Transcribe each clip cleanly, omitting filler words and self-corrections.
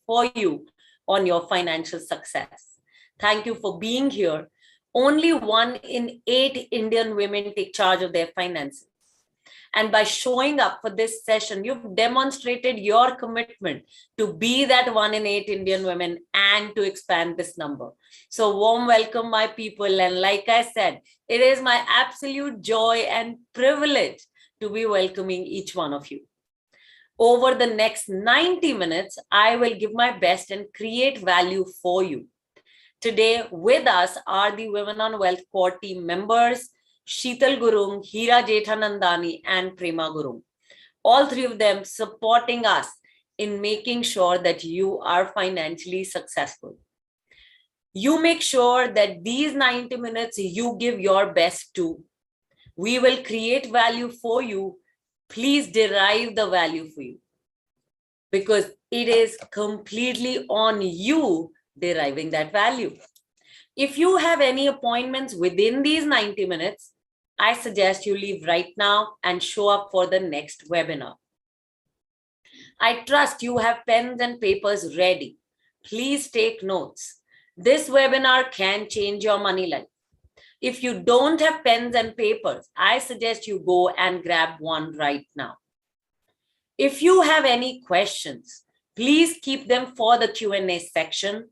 for you on your financial success. Thank you for being here. Only 1 in 8 Indian women take charge of their finances. And by showing up for this session, you've demonstrated your commitment to be that 1 in 8 Indian women and to expand this number. So warm welcome, my people. And like I said, it is my absolute joy and privilege to be welcoming each one of you. Over the next 90 minutes, I will give my best and create value for you. Today with us are the Women on Wealth core team members, Sheetal Gurung, Hira Jethanandani, and Prema Gurung. All three of them supporting us in making sure that you are financially successful. You make sure that these 90 minutes you give your best to. We will create value for you. Please derive the value for you, because it is completely on you deriving that value. If you have any appointments within these 90 minutes, I suggest you leave right now and show up for the next webinar. I trust you have pens and papers ready. Please take notes. This webinar can change your money life. If you don't have pens and papers, I suggest you go and grab one right now. If you have any questions, please keep them for the Q&A section.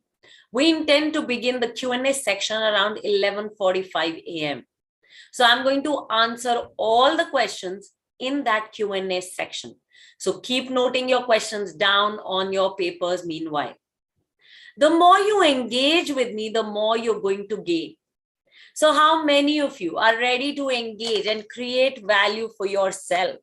We intend to begin the Q&A section around 11:45 a.m. So I'm going to answer all the questions in that Q&A section. So keep noting your questions down on your papers meanwhile. The more you engage with me, the more you're going to gain. So how many of you are ready to engage and create value for yourself?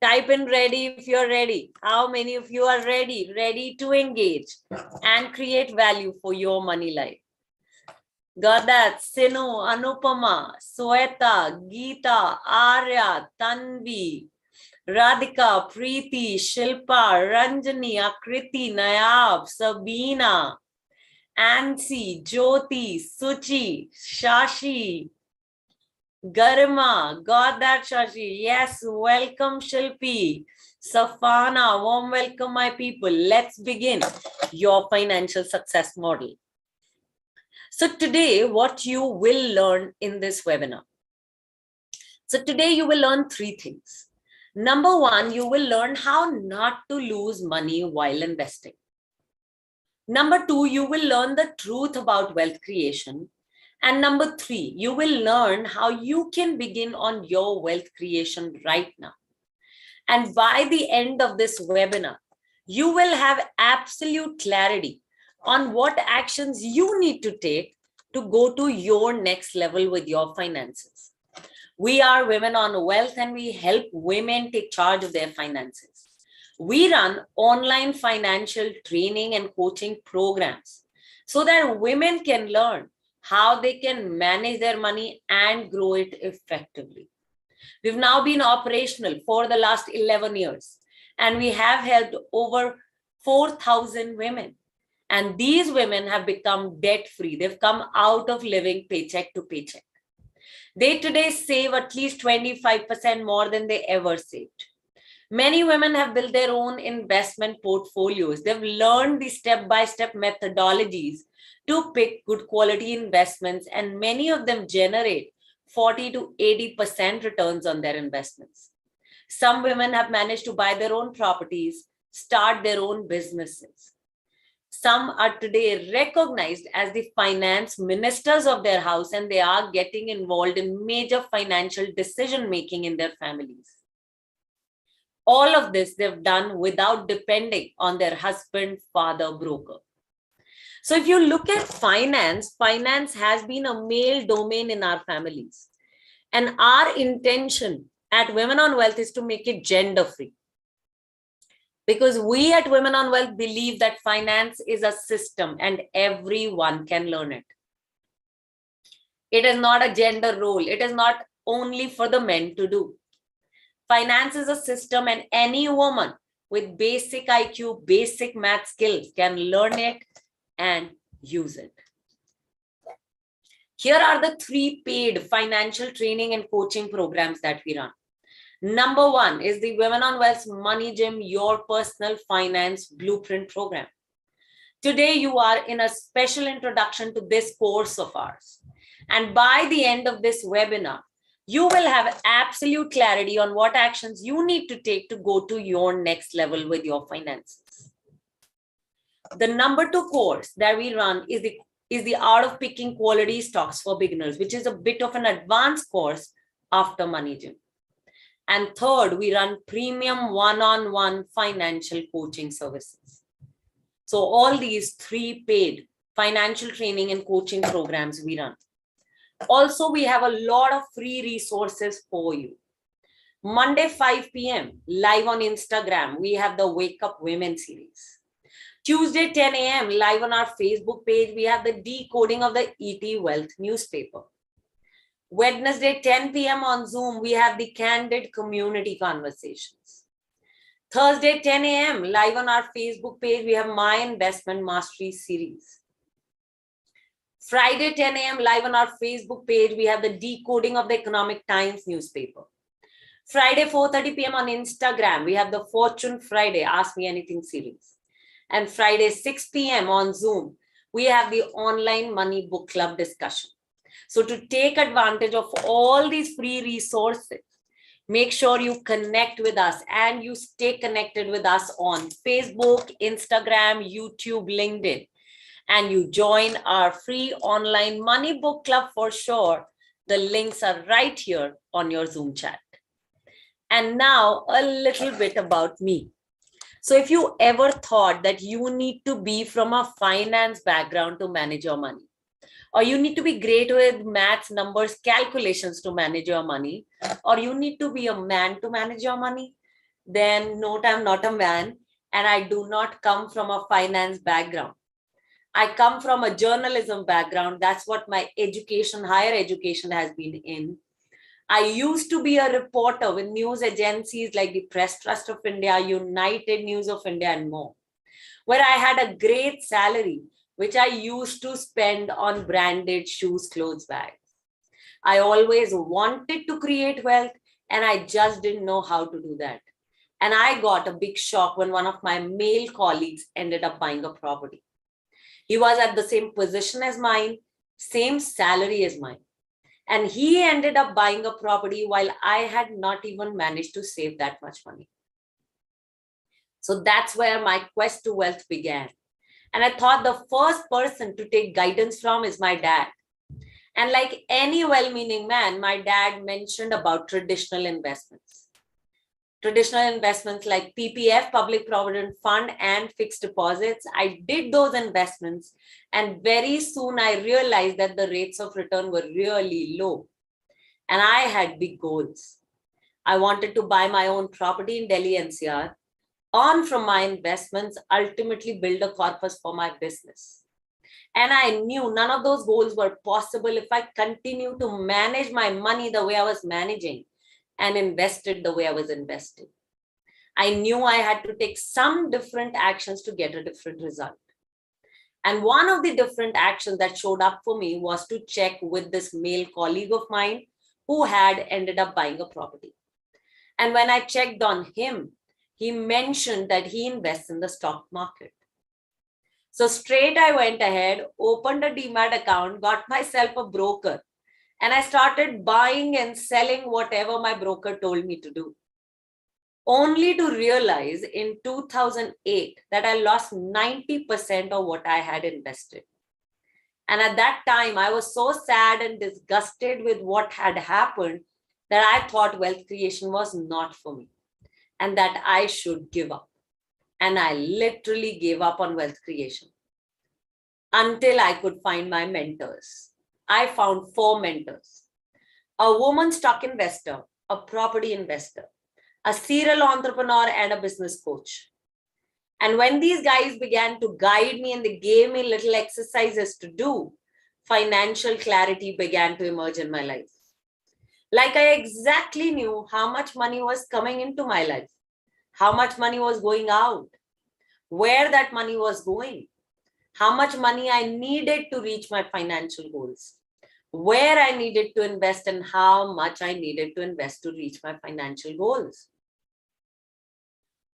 Type in ready if you're ready. How many of you are ready to engage and create value for your money life? Got that? Sinu, Anupama, Sweta, Geeta, Arya, Tanvi, Radhika, Preeti, Shilpa, Ranjani, Akriti, Nayab, Sabina, Ansi, Jyoti, Suchi, Shashi, Garima. Got that, Shashi? Yes, welcome, Shilpi. Safana, warm welcome, my people. Let's begin your financial success model. So today, what you will learn in this webinar. So today you will learn 3 things. Number 1, you will learn how not to lose money while investing. Number 2, you will learn the truth about wealth creation. And number 3, you will learn how you can begin on your wealth creation right now. And by the end of this webinar, you will have absolute clarity on what actions you need to take to go to your next level with your finances. We are Women on Wealth, and we help women take charge of their finances. We run online financial training and coaching programs so that women can learn how they can manage their money and grow it effectively. We've now been operational for the last 11 years, and we have helped over 4,000 women. And these women have become debt-free. They've come out of living paycheck to paycheck. They today save at least 25% more than they ever saved. Many women have built their own investment portfolios. They've learned the step-by-step methodologies to pick good quality investments, and many of them generate 40 to 80% returns on their investments. Some women have managed to buy their own properties, start their own businesses. Some are today recognized as the finance ministers of their house, and they are getting involved in major financial decision-making in their families. All of this they've done without depending on their husband, father, broker. So if you look at finance, finance has been a male domain in our families. And our intention at Women on Wealth is to make it gender-free. Because we at Women on Wealth believe that finance is a system and everyone can learn it. It is not a gender role. It is not only for the men to do. Finance is a system, and any woman with basic IQ, basic math skills can learn it and use it. Here are the 3 paid financial training and coaching programs that we run. Number 1 is the Women on Wealth's Money Gym, Your Personal Finance Blueprint program. Today, you are in a special introduction to this course of ours. And by the end of this webinar, you will have absolute clarity on what actions you need to take to go to your next level with your finances. The number 2 course that we run is the Art of Picking Quality Stocks for Beginners, which is a bit of an advanced course after Money Gym. And third, we run premium one-on-one financial coaching services. So all these 3 paid financial training and coaching programs we run. Also, we have a lot of free resources for you. Monday, 5 p.m., live on Instagram, we have the Wake Up Women series. Tuesday, 10 a.m., live on our Facebook page, we have the decoding of the ET Wealth newspaper. Wednesday, 10 p.m. on Zoom, we have the Candid Community Conversations. Thursday, 10 a.m., live on our Facebook page, we have My Investment Mastery series. Friday, 10 a.m., live on our Facebook page, we have the decoding of the Economic Times newspaper. Friday, 4:30 p.m. on Instagram, we have the Fortune Friday Ask Me Anything series. And Friday, 6 p.m. on Zoom, we have the Online Money Book Club discussion. So to take advantage of all these free resources, make sure you connect with us and you stay connected with us on Facebook, Instagram, YouTube, LinkedIn. And you join our free online money book club for sure. The links are right here on your Zoom chat. And now a little bit about me. So if you ever thought that you need to be from a finance background to manage your money, or you need to be great with maths, numbers, calculations to manage your money, or you need to be a man to manage your money, then note I'm not a man and I do not come from a finance background. I come from a journalism background. That's what my education, higher education has been in. I used to be a reporter with news agencies like the Press Trust of India, United News of India, and more, where I had a great salary, which I used to spend on branded shoes, clothes, bags. I always wanted to create wealth, and I just didn't know how to do that. And I got a big shock when one of my male colleagues ended up buying a property. He was at the same position as mine, same salary as mine. And he ended up buying a property while I had not even managed to save that much money. So that's where my quest to wealth began. And I thought the first person to take guidance from is my dad. And like any well-meaning man, my dad mentioned about traditional investments. Traditional investments like PPF, Public Provident Fund, and fixed deposits. I did those investments, and very soon I realized that the rates of return were really low. And I had big goals. I wanted to buy my own property in Delhi NCR, earn from my investments, ultimately build a corpus for my business. And I knew none of those goals were possible if I continued to manage my money the way I was managing and invested the way I was investing. I knew I had to take some different actions to get a different result. And one of the different actions that showed up for me was to check with this male colleague of mine who had ended up buying a property. And when I checked on him, he mentioned that he invests in the stock market. So straight I went ahead, opened a demat account, got myself a broker, and I started buying and selling whatever my broker told me to do. Only to realize in 2008 that I lost 90% of what I had invested. And at that time, I was so sad and disgusted with what had happened that I thought wealth creation was not for me and that I should give up. And I literally gave up on wealth creation until I could find my mentors. I found 4 mentors: a woman stock investor, a property investor, a serial entrepreneur, and a business coach. And when these guys began to guide me and they gave me little exercises to do, financial clarity began to emerge in my life. Like I exactly knew how much money was coming into my life, how much money was going out, where that money was going, how much money I needed to reach my financial goals, where I needed to invest, and how much I needed to invest to reach my financial goals.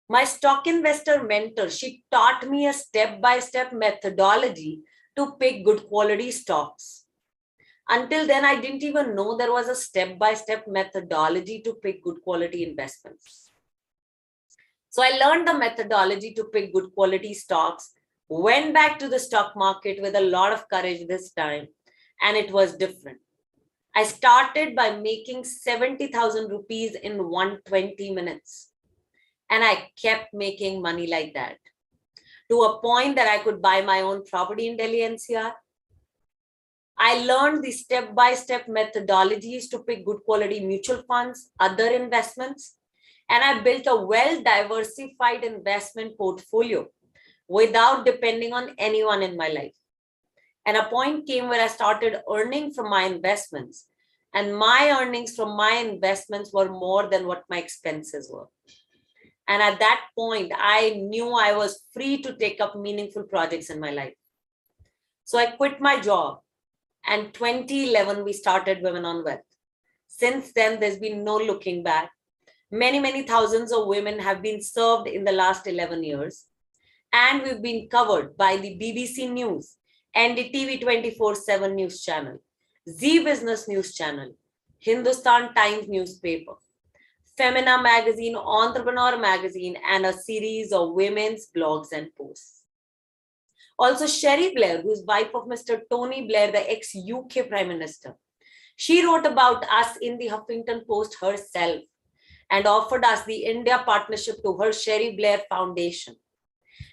My stock investor mentor, she taught me a step-by-step methodology to pick good quality stocks. Until then, I didn't even know there was a step-by-step methodology to pick good quality investments. So I learned the methodology to pick good quality stocks, went back to the stock market with a lot of courage this time, and it was different. I started by making 70,000 rupees in 120 minutes. And I kept making money like that to a point that I could buy my own property in Delhi NCR. I learned the step-by-step methodologies to pick good quality mutual funds, other investments, and I built a well-diversified investment portfolio without depending on anyone in my life. And a point came where I started earning from my investments, and my earnings from my investments were more than what my expenses were. And at that point, I knew I was free to take up meaningful projects in my life. So I quit my job. And 2011, we started Women on Wealth. Since then, there's been no looking back. Many, many thousands of women have been served in the last 11 years. And we've been covered by the BBC News, NDTV 24/7 News Channel, Zee Business News Channel, Hindustan Times newspaper, Femina Magazine, Entrepreneur Magazine, and a series of women's blogs and posts. Also, Sherry Blair, who's wife of Mr. Tony Blair, the ex-UK Prime Minister, she wrote about us in the Huffington Post herself and offered us the India partnership to her Sherry Blair Foundation.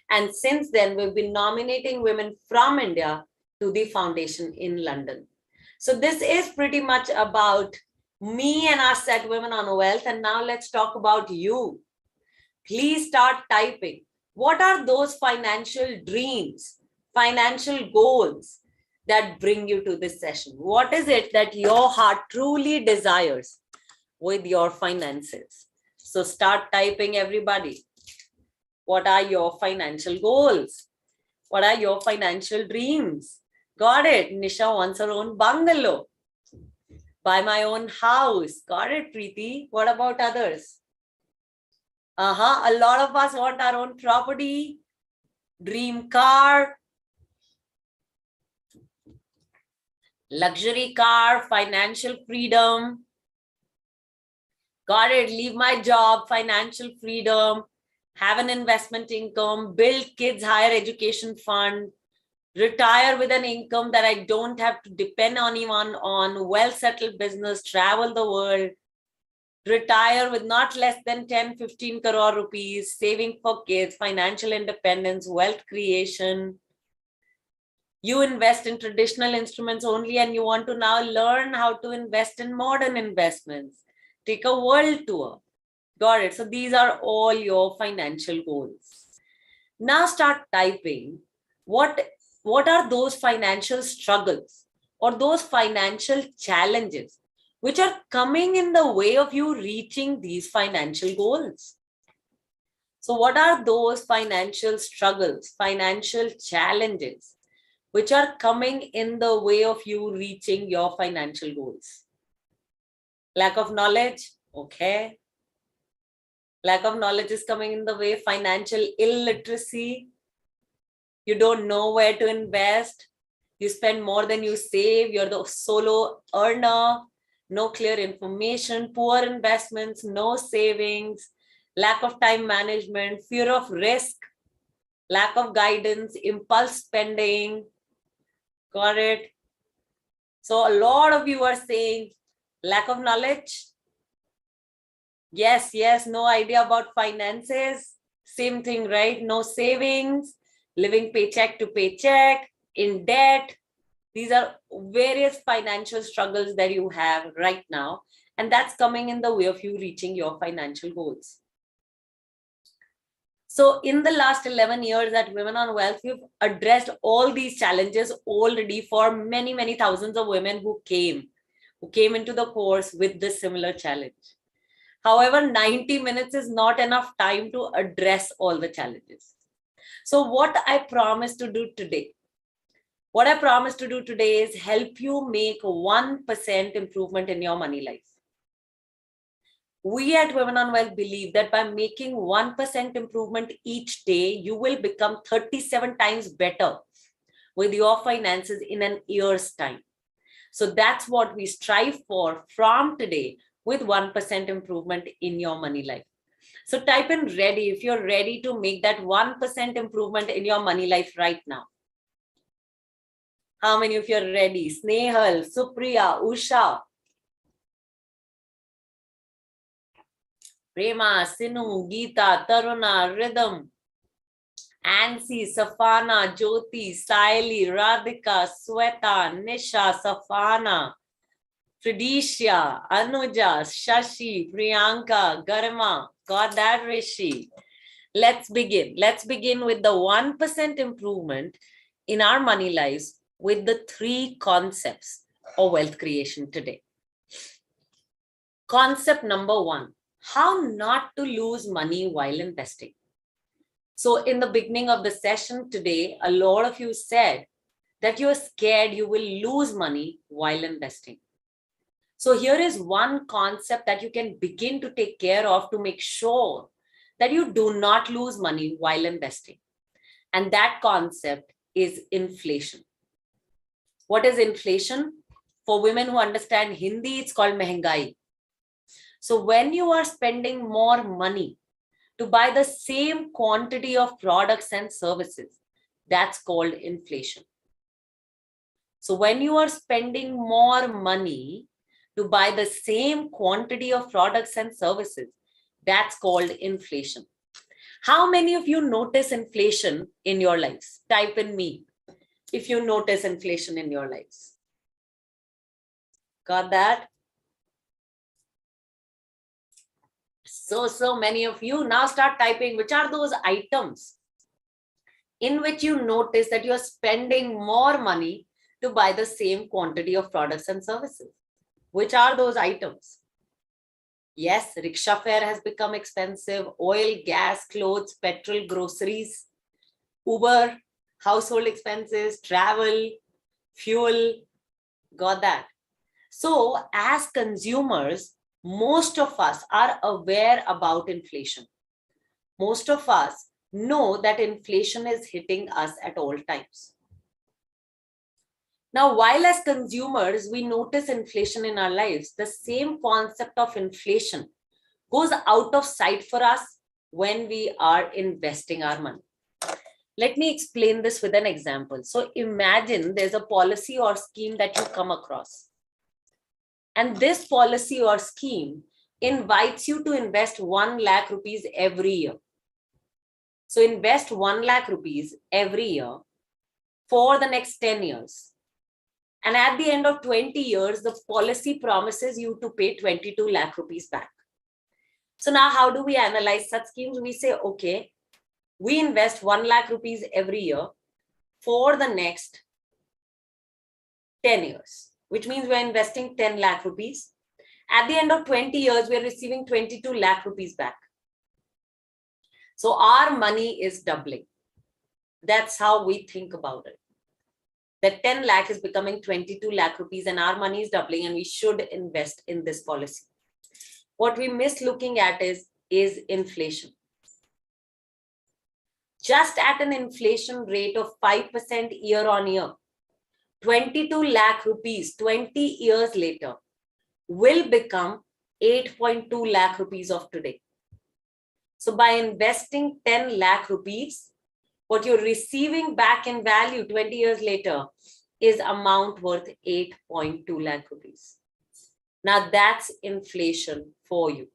And since then, we've been nominating women from India to the foundation in London. So this is pretty much about me and us at Women on Wealth. And now let's talk about you. Please start typing. What are those financial dreams, financial goals that bring you to this session? What is it that your heart truly desires with your finances? So start typing, everybody. What are your financial goals? What are your financial dreams? Got it. Nisha wants her own bungalow. Buy my own house. Got it, Preeti. What about others? A lot of us want our own property, dream car, luxury car, financial freedom. Got it. Leave my job, financial freedom, have an investment income, build kids' higher education fund, retire with an income that I don't have to depend on anyone on, well-settled business, travel the world, retire with not less than 10-15 crore rupees, saving for kids, financial independence, wealth creation. You invest in traditional instruments only and you want to now learn how to invest in modern investments. Take a world tour. Got it. So these are all your financial goals. Now start typing. What are those financial struggles or those financial challenges which are coming in the way of you reaching these financial goals? So what are those financial struggles, financial challenges which are coming in the way of you reaching your financial goals? Lack of knowledge? Okay. Lack of knowledge is coming in the way. Financial illiteracy. You don't know where to invest. You spend more than you save. You're the solo earner. No clear information, poor investments, no savings, lack of time management, fear of risk, lack of guidance, impulse spending. Got it? So a lot of you are saying lack of knowledge. Yes, no idea about finances. Same thing, right? No savings, living paycheck to paycheck, in debt. These are various financial struggles that you have right now, and that's coming in the way of you reaching your financial goals. So in the last 11 years at Women on Wealth, we've addressed all these challenges already for many, many thousands of women who came into the course with this similar challenge. However, 90 minutes is not enough time to address all the challenges. So what I promise to do today, is help you make 1% improvement in your money life. We at Women on Wealth believe that by making 1% improvement each day, you will become 37 times better with your finances in an year's time. So that's what we strive for from today with 1% improvement in your money life. So type in ready if you're ready to make that 1% improvement in your money life right now. How many of you are ready? Snehal, Supriya, Usha, Prema, Sinu, Geeta, Taruna, Rhythm, Ansi, Safana, Jyoti, Saili, Radhika, Sweta, Nisha, Safana, Fridisha, Anuja, Shashi, Priyanka, Garma. Got that, Rishi? Let's begin. Let's begin with the 1% improvement in our money lives with the 3 concepts of wealth creation today. Concept number 1, how not to lose money while investing. So in the beginning of the session today, a lot of you said that you're scared you will lose money while investing. So here is one concept that you can begin to take care of to make sure that you do not lose money while investing. And that concept is inflation. What is inflation? For women who understand Hindi, it's called mehengai. So when you are spending more money to buy the same quantity of products and services, that's called inflation. So when you are spending more money to buy the same quantity of products and services, that's called inflation. How many of you notice inflation in your lives? Type in me if you notice inflation in your lives. Got that? So many of you. Now start typing which are those items in which you notice that you're spending more money to buy the same quantity of products and services. Which are those items? Yes, rickshaw fare has become expensive. Oil, gas, clothes, petrol, groceries, Uber, household expenses, travel, fuel. Got that? So as consumers, most of us are aware about inflation. Most of us know that inflation is hitting us at all times. Now, while as consumers, we notice inflation in our lives, the same concept of inflation goes out of sight for us when we are investing our money. Let me explain this with an example. So imagine there's a policy or scheme that you come across. And this policy or scheme invites you to invest 1 lakh rupees every year. So invest 1 lakh rupees every year for the next 10 years. And at the end of 20 years, the policy promises you to pay 22 lakh rupees back. So now how do we analyze such schemes? We say, okay, we invest 1 lakh rupees every year for the next 10 years, which means we're investing 10 lakh rupees. At the end of 20 years, we're receiving 22 lakh rupees back. So our money is doubling. That's how we think about it. That 10 lakh is becoming 22 lakh rupees and our money is doubling and we should invest in this policy. What we miss looking at is inflation. Just at an inflation rate of 5% year on year, 22 lakh rupees 20 years later will become 8.2 lakh rupees of today. So by investing 10 lakh rupees, what you're receiving back in value 20 years later is amount worth 8.2 lakh rupees. Now that's inflation for you.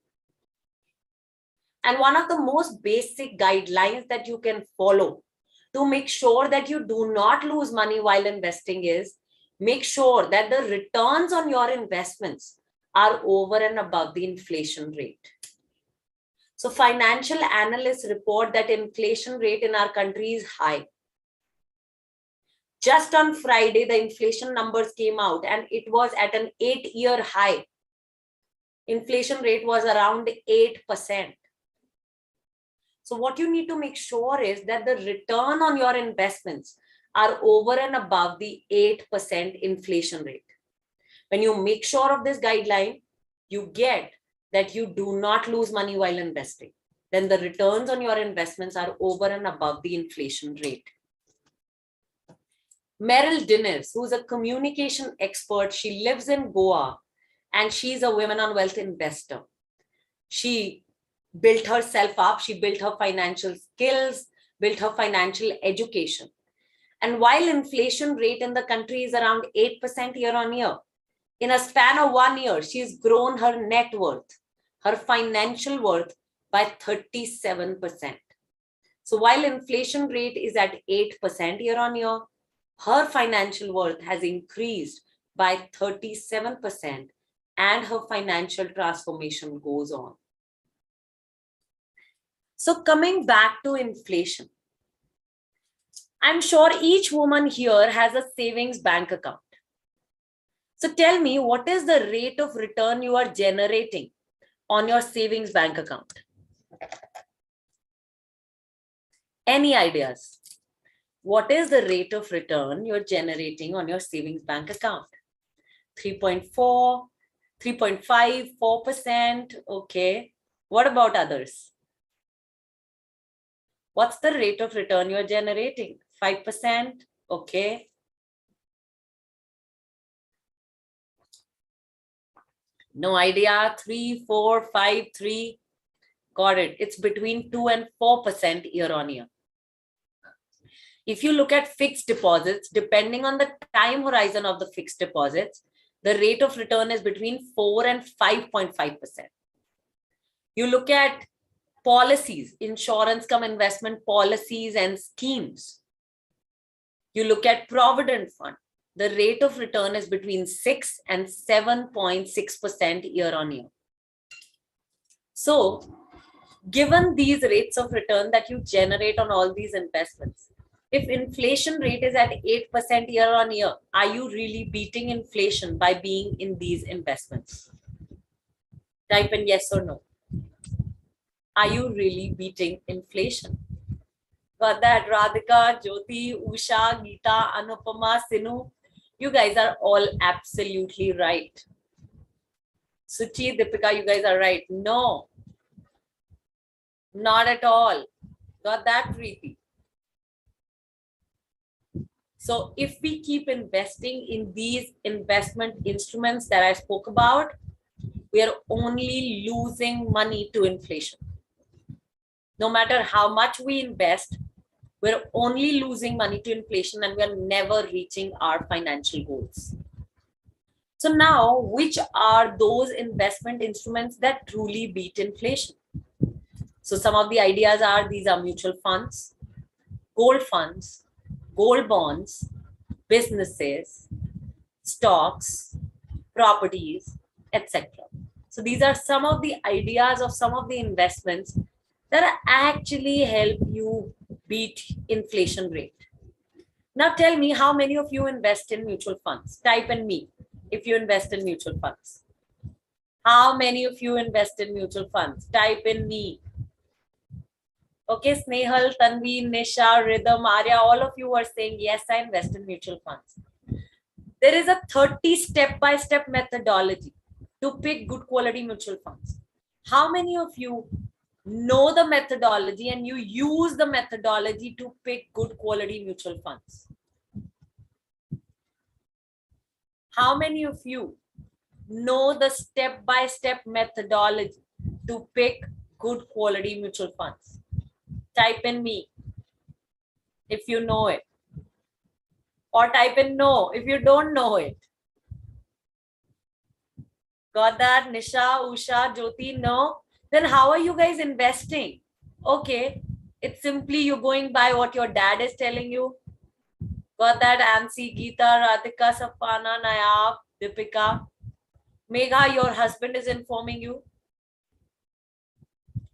And one of the most basic guidelines that you can follow to make sure that you do not lose money while investing is make sure that the returns on your investments are over and above the inflation rate. So financial analysts report that inflation rate in our country is high. Just on Friday, the inflation numbers came out and it was at an 8-year high. Inflation rate was around 8%. So what you need to make sure is that the return on your investments are over and above the 8% inflation rate. When you make sure of this guideline, you get that you do not lose money while investing, then the returns on your investments are over and above the inflation rate. Meryl Dinners, who's a communication expert, she lives in Goa and she's a women on wealth investor. She built herself up, she built her financial skills, built her financial education. And while inflation rate in the country is around 8% year on year, in a span of 1 year, she's grown her net worth, her financial worth by 37%. So while inflation rate is at 8% year on year, her financial worth has increased by 37% and her financial transformation goes on. So coming back to inflation, I'm sure each woman here has a savings bank account. So tell me, what is the rate of return you are generating on your savings bank account? Any ideas? What is the rate of return you're generating on your savings bank account? 3.4, 3.5, 4%. Okay. What about others? What's the rate of return you're generating? 5%. Okay. No idea. 3, 4, 5, 3. Got it. It's between 2 and 4% year on year. If you look at fixed deposits, depending on the time horizon of the fixed deposits, the rate of return is between 4 and 5.5%. You look at policies, insurance cum investment policies and schemes. You look at provident fund, the rate of return is between 6 and 7.6% year on year. So, given these rates of return that you generate on all these investments, if inflation rate is at 8% year on year, are you really beating inflation by being in these investments? Type in yes or no. Are you really beating inflation? Got that? Radhika, Jyoti, Usha, Geeta, Anupama, Sinu. You guys are all absolutely right. Suchi, Deepika, you guys are right. No, not at all. Got that, Preeti? So if we keep investing in these investment instruments that I spoke about, we are only losing money to inflation. No matter how much we invest, we're only losing money to inflation and we're never reaching our financial goals. So now, which are those investment instruments that truly beat inflation? So some of the ideas are, these are mutual funds, gold bonds, businesses, stocks, properties, etc. So these are some of the ideas of some of the investments that actually help you beat inflation rate. Now tell me, how many of you invest in mutual funds? Type in me if you invest in mutual funds. How many of you invest in mutual funds? Type in me. Okay, Snehal, Tanvi, Nisha, Rhythm, Arya, all of you are saying, yes, I invest in mutual funds. There is a 30 step-by-step methodology to pick good quality mutual funds. How many of you know the methodology and you use the methodology to pick good quality mutual funds? How many of you know the step-by-step methodology to pick good quality mutual funds? Type in me if you know it, or type in no if you don't know it. Got that? Nisha, Usha, Jyoti, no? Then how are you guys investing? Okay, it's simply you going by what your dad is telling you. Got that? Ansi, Geeta, Radhika, Sapana, Nayab, Deepika. Megha, your husband is informing you.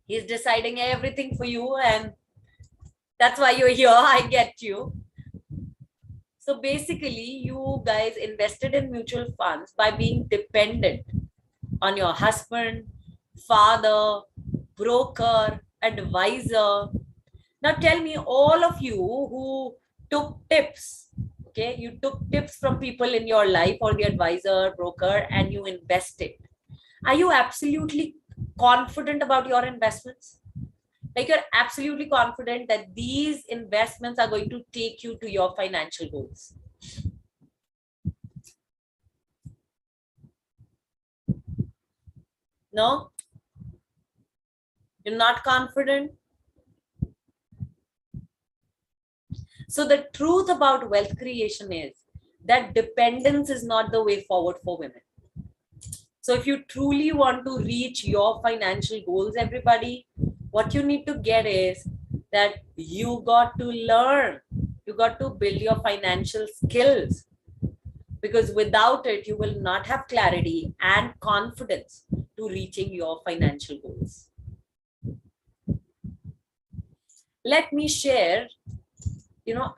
He's deciding everything for you and that's why you're here. I get you. So basically, you guys invested in mutual funds by being dependent on your husband, father, broker, advisor. Now tell me, all of you who took tips, okay, you took tips from people in your life or the advisor, broker, and you invested. Are you absolutely confident about your investments? Like you're absolutely confident that these investments are going to take you to your financial goals. No? You're not confident? So the truth about wealth creation is that dependence is not the way forward for women. So if you truly want to reach your financial goals, everybody, what you need to get is that you got to learn, you got to build your financial skills, because without it, you will not have clarity and confidence to reaching your financial goals. Let me share,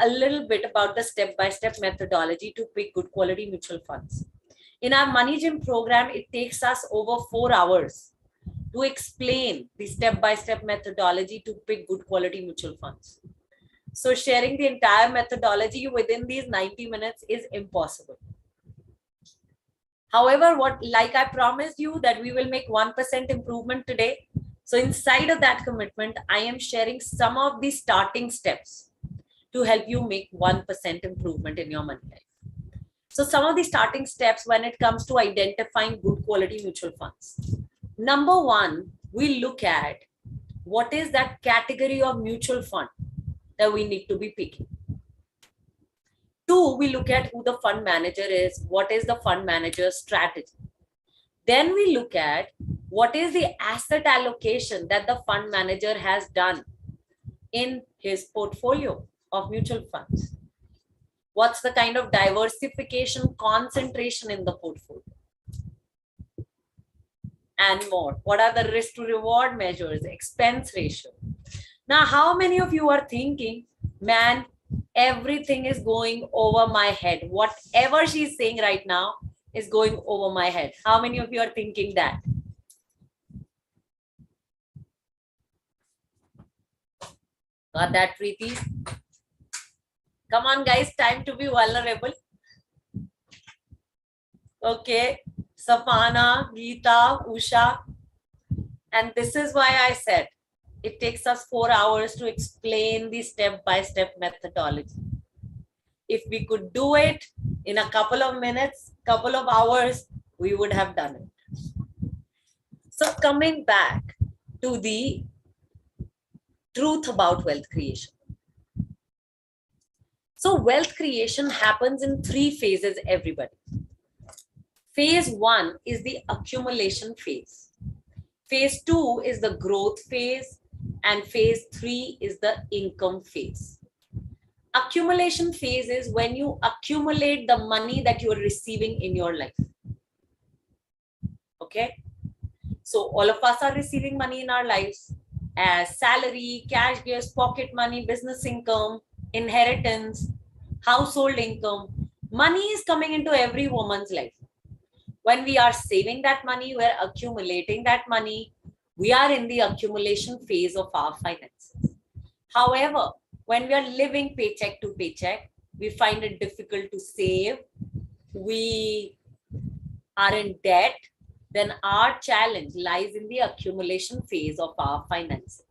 a little bit about the step-by-step methodology to pick good quality mutual funds. In our Money Gym program, it takes us over 4 hours to explain the step-by-step methodology to pick good quality mutual funds. So sharing the entire methodology within these 90 minutes is impossible. However, like I promised you that we will make 1% improvement today. So inside of that commitment, I am sharing some of the starting steps to help you make 1% improvement in your money life. So some of the starting steps when it comes to identifying good quality mutual funds. Number one, we look at what is that category of mutual fund that we need to be picking. Two, we look at who the fund manager is, what is the fund manager's strategy. Then we look at what is the asset allocation that the fund manager has done in his portfolio of mutual funds. What's the kind of diversification, concentration in the portfolio? And more. What are the risk to reward measures, expense ratio? Now, how many of you are thinking, man, everything is going over my head. Whatever she's saying right now is going over my head. How many of you are thinking that? Got that, Preeti? Come on, guys, time to be vulnerable. Okay, Safana, Geeta, Usha. And this is why I said it takes us 4 hours to explain the step-by-step methodology. If we could do it in a couple of minutes, couple of hours, we would have done it. So coming back to the truth about wealth creation. So wealth creation happens in 3 phases, everybody. Phase 1 is the accumulation phase. Phase 2 is the growth phase, and phase 3 is the income phase. Accumulation phase is when you accumulate the money that you are receiving in your life. Okay, so all of us are receiving money in our lives as salary, cash gifts, pocket money, business income, inheritance, household income. Money is coming into every woman's life. When we are saving that money, we're accumulating that money. We are in the accumulation phase of our finances. However, when we are living paycheck to paycheck, we find it difficult to save. We are in debt. Then our challenge lies in the accumulation phase of our finances.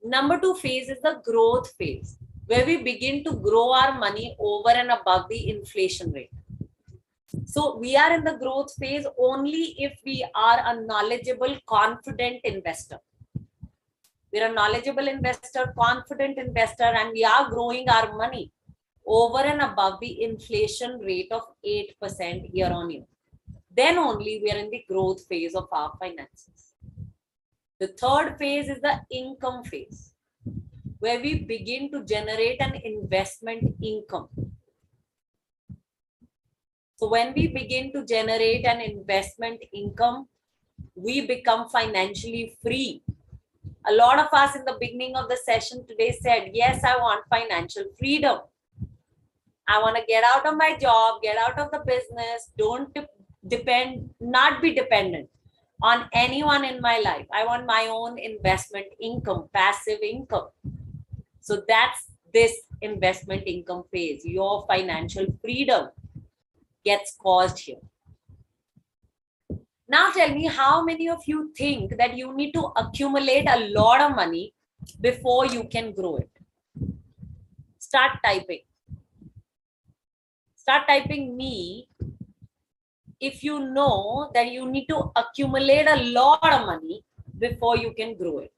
Number 2 phase is the growth phase, where we begin to grow our money over and above the inflation rate. So we are in the growth phase only if we are a knowledgeable, confident investor. We're a knowledgeable investor, confident investor, and we are growing our money over and above the inflation rate of 8% year on year. Then only we are in the growth phase of our finances. The third phase is the income phase, where we begin to generate an investment income. So when we begin to generate an investment income, we become financially free. A lot of us in the beginning of the session today said, yes, I want financial freedom. I want to get out of my job, get out of the business, not be dependent on anyone in my life. I want my own investment income, passive income. So that's this investment income phase. Your financial freedom gets caused here. Now tell me, how many of you think that you need to accumulate a lot of money before you can grow it? Start typing. Start typing me if you know that you need to accumulate a lot of money before you can grow it.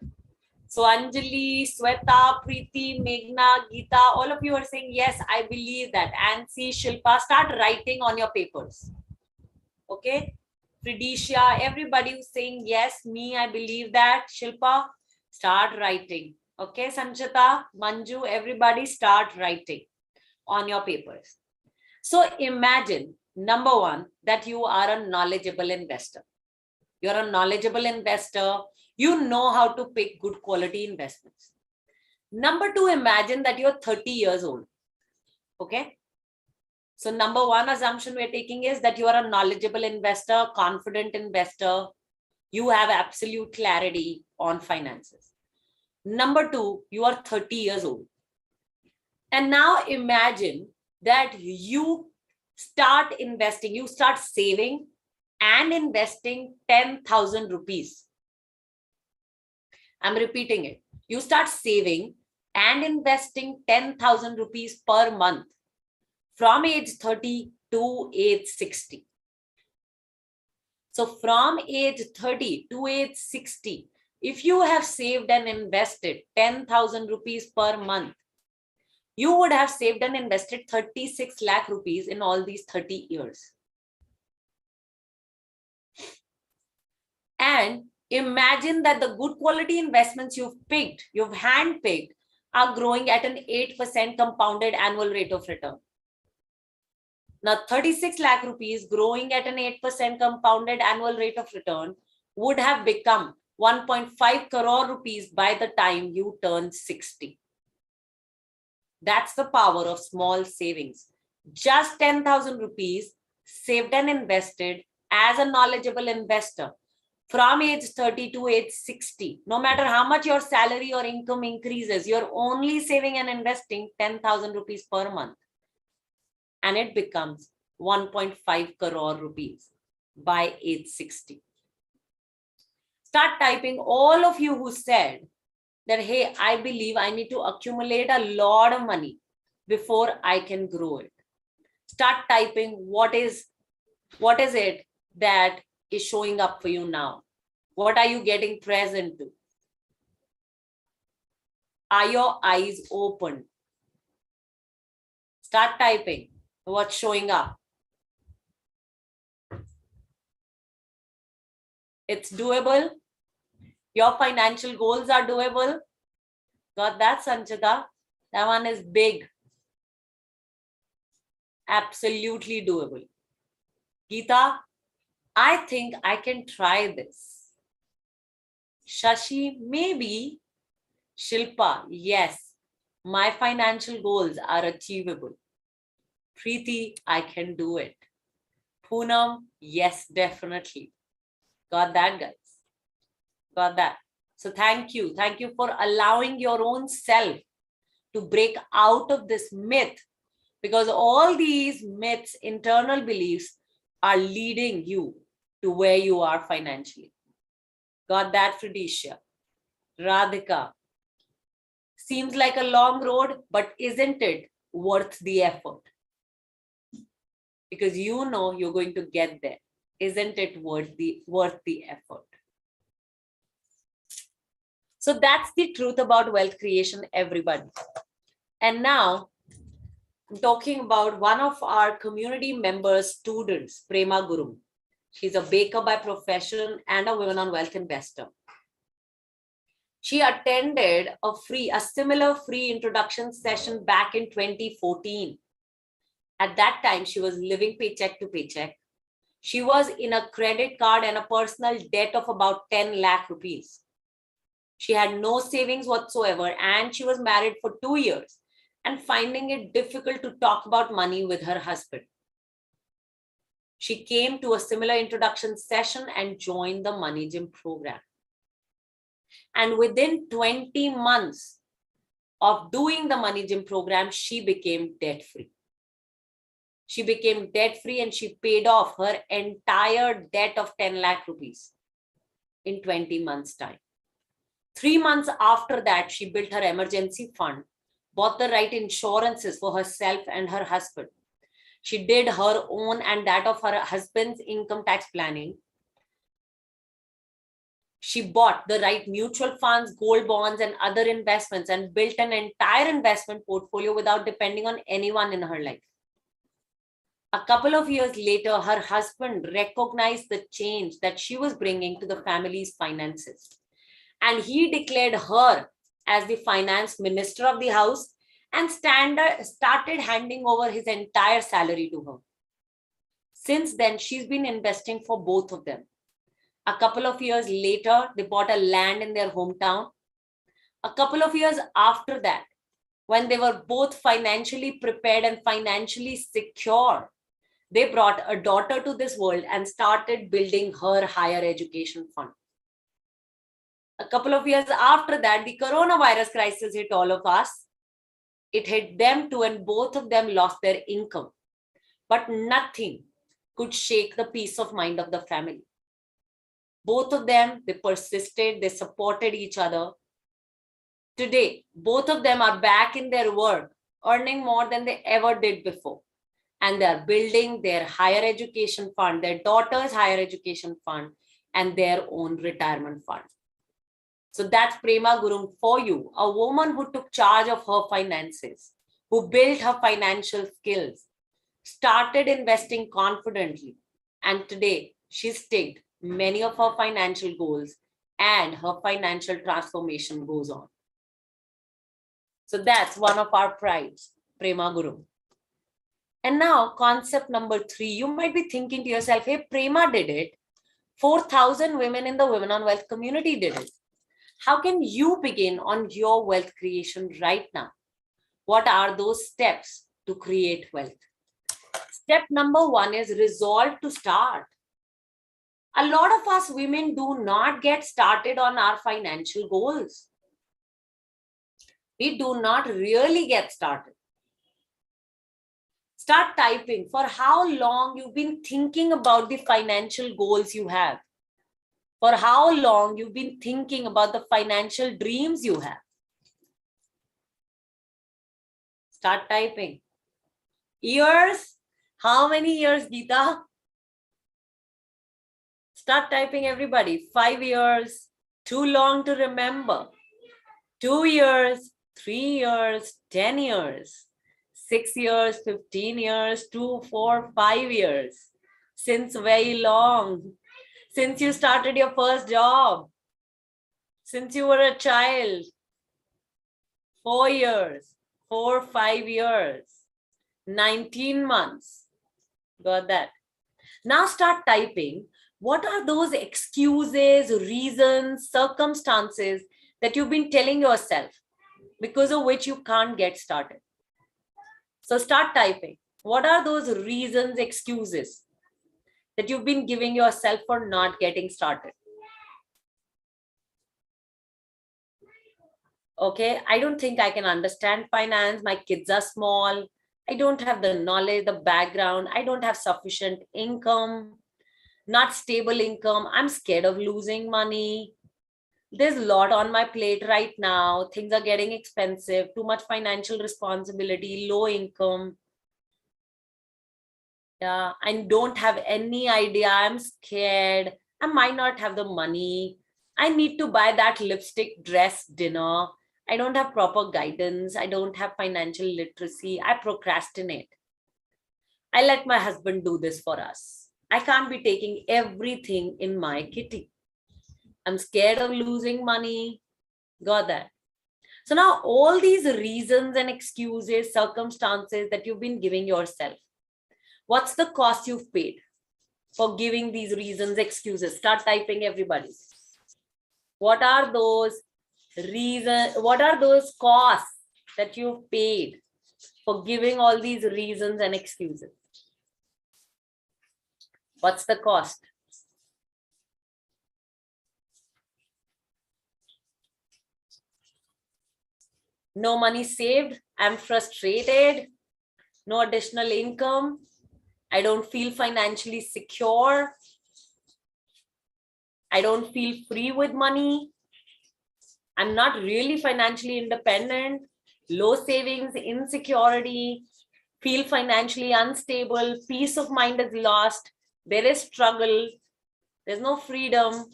So Anjali, Sweta, Preeti, Meghna, Geeta, all of you are saying, yes, I believe that. Ansi, Shilpa, start writing on your papers. Okay? Fridicia, everybody who's saying, yes, me, I believe that. Shilpa, start writing. Okay, Sanchita, Manju, everybody start writing on your papers. So imagine, number one, that you are a knowledgeable investor. You're a knowledgeable investor. You know how to pick good quality investments. Number two, imagine that you're 30 years old. Okay. So number one assumption we're taking is that you are a knowledgeable investor, confident investor. You have absolute clarity on finances. Number two, you are 30 years old. And now imagine that you start investing, you start saving and investing 10,000 rupees. I'm repeating it. You start saving and investing 10,000 rupees per month from age 30 to age 60. So from age 30 to age 60, if you have saved and invested 10,000 rupees per month, you would have saved and invested 36 lakh rupees in all these 30 years. And imagine that the good quality investments you've picked, you've handpicked, are growing at an 8% compounded annual rate of return. Now, 36 lakh rupees growing at an 8% compounded annual rate of return would have become 1.5 crore rupees by the time you turn 60. That's the power of small savings. Just 10,000 rupees saved and invested as a knowledgeable investor from age 30 to age 60. No matter how much your salary or income increases, you're only saving and investing 10,000 rupees per month. And it becomes 1.5 crore rupees by age 60. Start typing, all of you who said that, hey, I believe I need to accumulate a lot of money before I can grow it. Start typing, what is it that is showing up for you now? What are you getting present to? Are your eyes open? Start typing what's showing up. It's doable. Your financial goals are doable. Got that, Sanchita? That one is big. Absolutely doable. Geeta, I think I can try this. Shashi, maybe. Shilpa, yes, my financial goals are achievable. Preeti, I can do it. Poonam, yes, definitely. Got that, guys? Got that. So thank you. Thank you for allowing your own self to break out of this myth, because all these myths, internal beliefs, are leading you to where you are financially. Got that, Fridicia? Radhika, seems like a long road, but isn't it worth the effort? Because you know you're going to get there. Isn't it worth the effort? So that's the truth about wealth creation, everybody. And now I'm talking about one of our community members' students, Prema Guru. She's a baker by profession and a women on wealth investor. She attended a similar free introduction session back in 2014. At that time, she was living paycheck to paycheck. She was in a credit card and a personal debt of about 10 lakh rupees. She had no savings whatsoever, and she was married for 2 years and finding it difficult to talk about money with her husband. She came to a similar introduction session and joined the Money Gym program. And within 20 months of doing the Money Gym program, she became debt-free. She became debt-free and she paid off her entire debt of 10 lakh rupees in 20 months' time. 3 months after that, she built her emergency fund, bought the right insurances for herself and her husband. She did her own and that of her husband's income tax planning. She bought the right mutual funds, gold bonds, and other investments and built an entire investment portfolio without depending on anyone in her life. A couple of years later, her husband recognized the change that she was bringing to the family's finances. And he declared her as the finance minister of the house and started handing over his entire salary to her. Since then, she's been investing for both of them. A couple of years later, they bought a land in their hometown. A couple of years after that, when they were both financially prepared and financially secure, they brought a daughter to this world and started building her higher education fund. A couple of years after that, the coronavirus crisis hit all of us. It hit them too, and both of them lost their income. But nothing could shake the peace of mind of the family. Both of them, they persisted, they supported each other. Today, both of them are back in their work, earning more than they ever did before. And they're building their higher education fund, their daughter's higher education fund, and their own retirement fund. So that's Prema Gurum for you, a woman who took charge of her finances, who built her financial skills, started investing confidently, and today she's ticked many of her financial goals and her financial transformation goes on. So that's one of our prides, Prema Gurum. And now concept number 3, you might be thinking to yourself, hey, Prema did it. 4,000 women in the Women on Wealth community did it. How can you begin on your wealth creation right now? What are those steps to create wealth? Step number 1 is resolve to start. A lot of us women do not get started on our financial goals. We do not really get started. Start typing for how long you've been thinking about the financial goals you have. For how long you've been thinking about the financial dreams you have. Start typing. Years? How many years, Geeta? Start typing, everybody. 5 years, too long to remember. 2 years, 3 years, 10 years, 6 years, 15 years, 2, 4, 5 years. Since very long. Since you started your first job. Since you were a child. 4 years, 4, 5 years, 19 months. Got that? Now start typing. What are those excuses, reasons, circumstances that you've been telling yourself because of which you can't get started? So start typing. What are those reasons, excuses that you've been giving yourself for not getting started? Okay, I don't think I can understand finance. My kids are small. I don't have the knowledge, the background. I don't have sufficient income, not stable income. I'm scared of losing money. There's a lot on my plate right now. Things are getting expensive, too much financial responsibility, low income. Yeah, I don't have any idea. I'm scared. I might not have the money. I need to buy that lipstick, dress, dinner. I don't have proper guidance. I don't have financial literacy. I procrastinate. I let my husband do this for us. I can't be taking everything in my kitty. I'm scared of losing money. Got that? So now all these reasons and excuses, circumstances that you've been giving yourself, what's the cost you've paid for giving these reasons, excuses? Start typing, everybody. What are those reasons? What are those costs that you've paid for giving all these reasons and excuses? What's the cost? No money saved. I'm frustrated. No additional income. I don't feel financially secure. I don't feel free with money. I'm not really financially independent. Low savings, insecurity, feel financially unstable, peace of mind is lost. There is struggle. There's no freedom.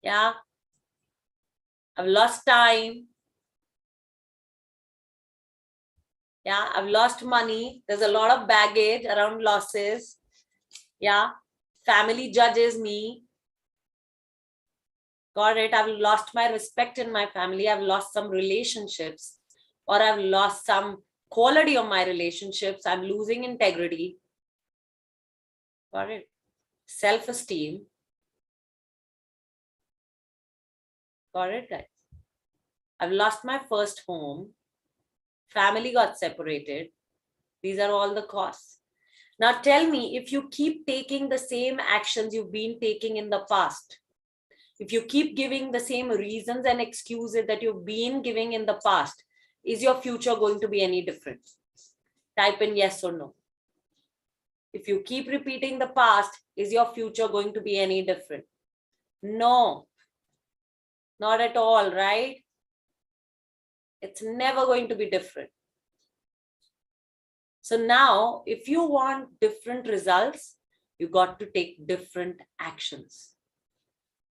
Yeah. I've lost time. Yeah. I've lost money. There's a lot of baggage around losses. Yeah. Family judges me. Got it. I've lost my respect in my family. I've lost some relationships, or I've lost some quality of my relationships. I'm losing integrity. Got it. Self-esteem. Got it, guys. I've lost my first home. Family got separated. These are all the costs. Now tell me, if you keep taking the same actions you've been taking in the past, if you keep giving the same reasons and excuses that you've been giving in the past, is your future going to be any different? Type in yes or no. If you keep repeating the past, is your future going to be any different? No, not at all, right? It's never going to be different. So now, if you want different results, you got to take different actions.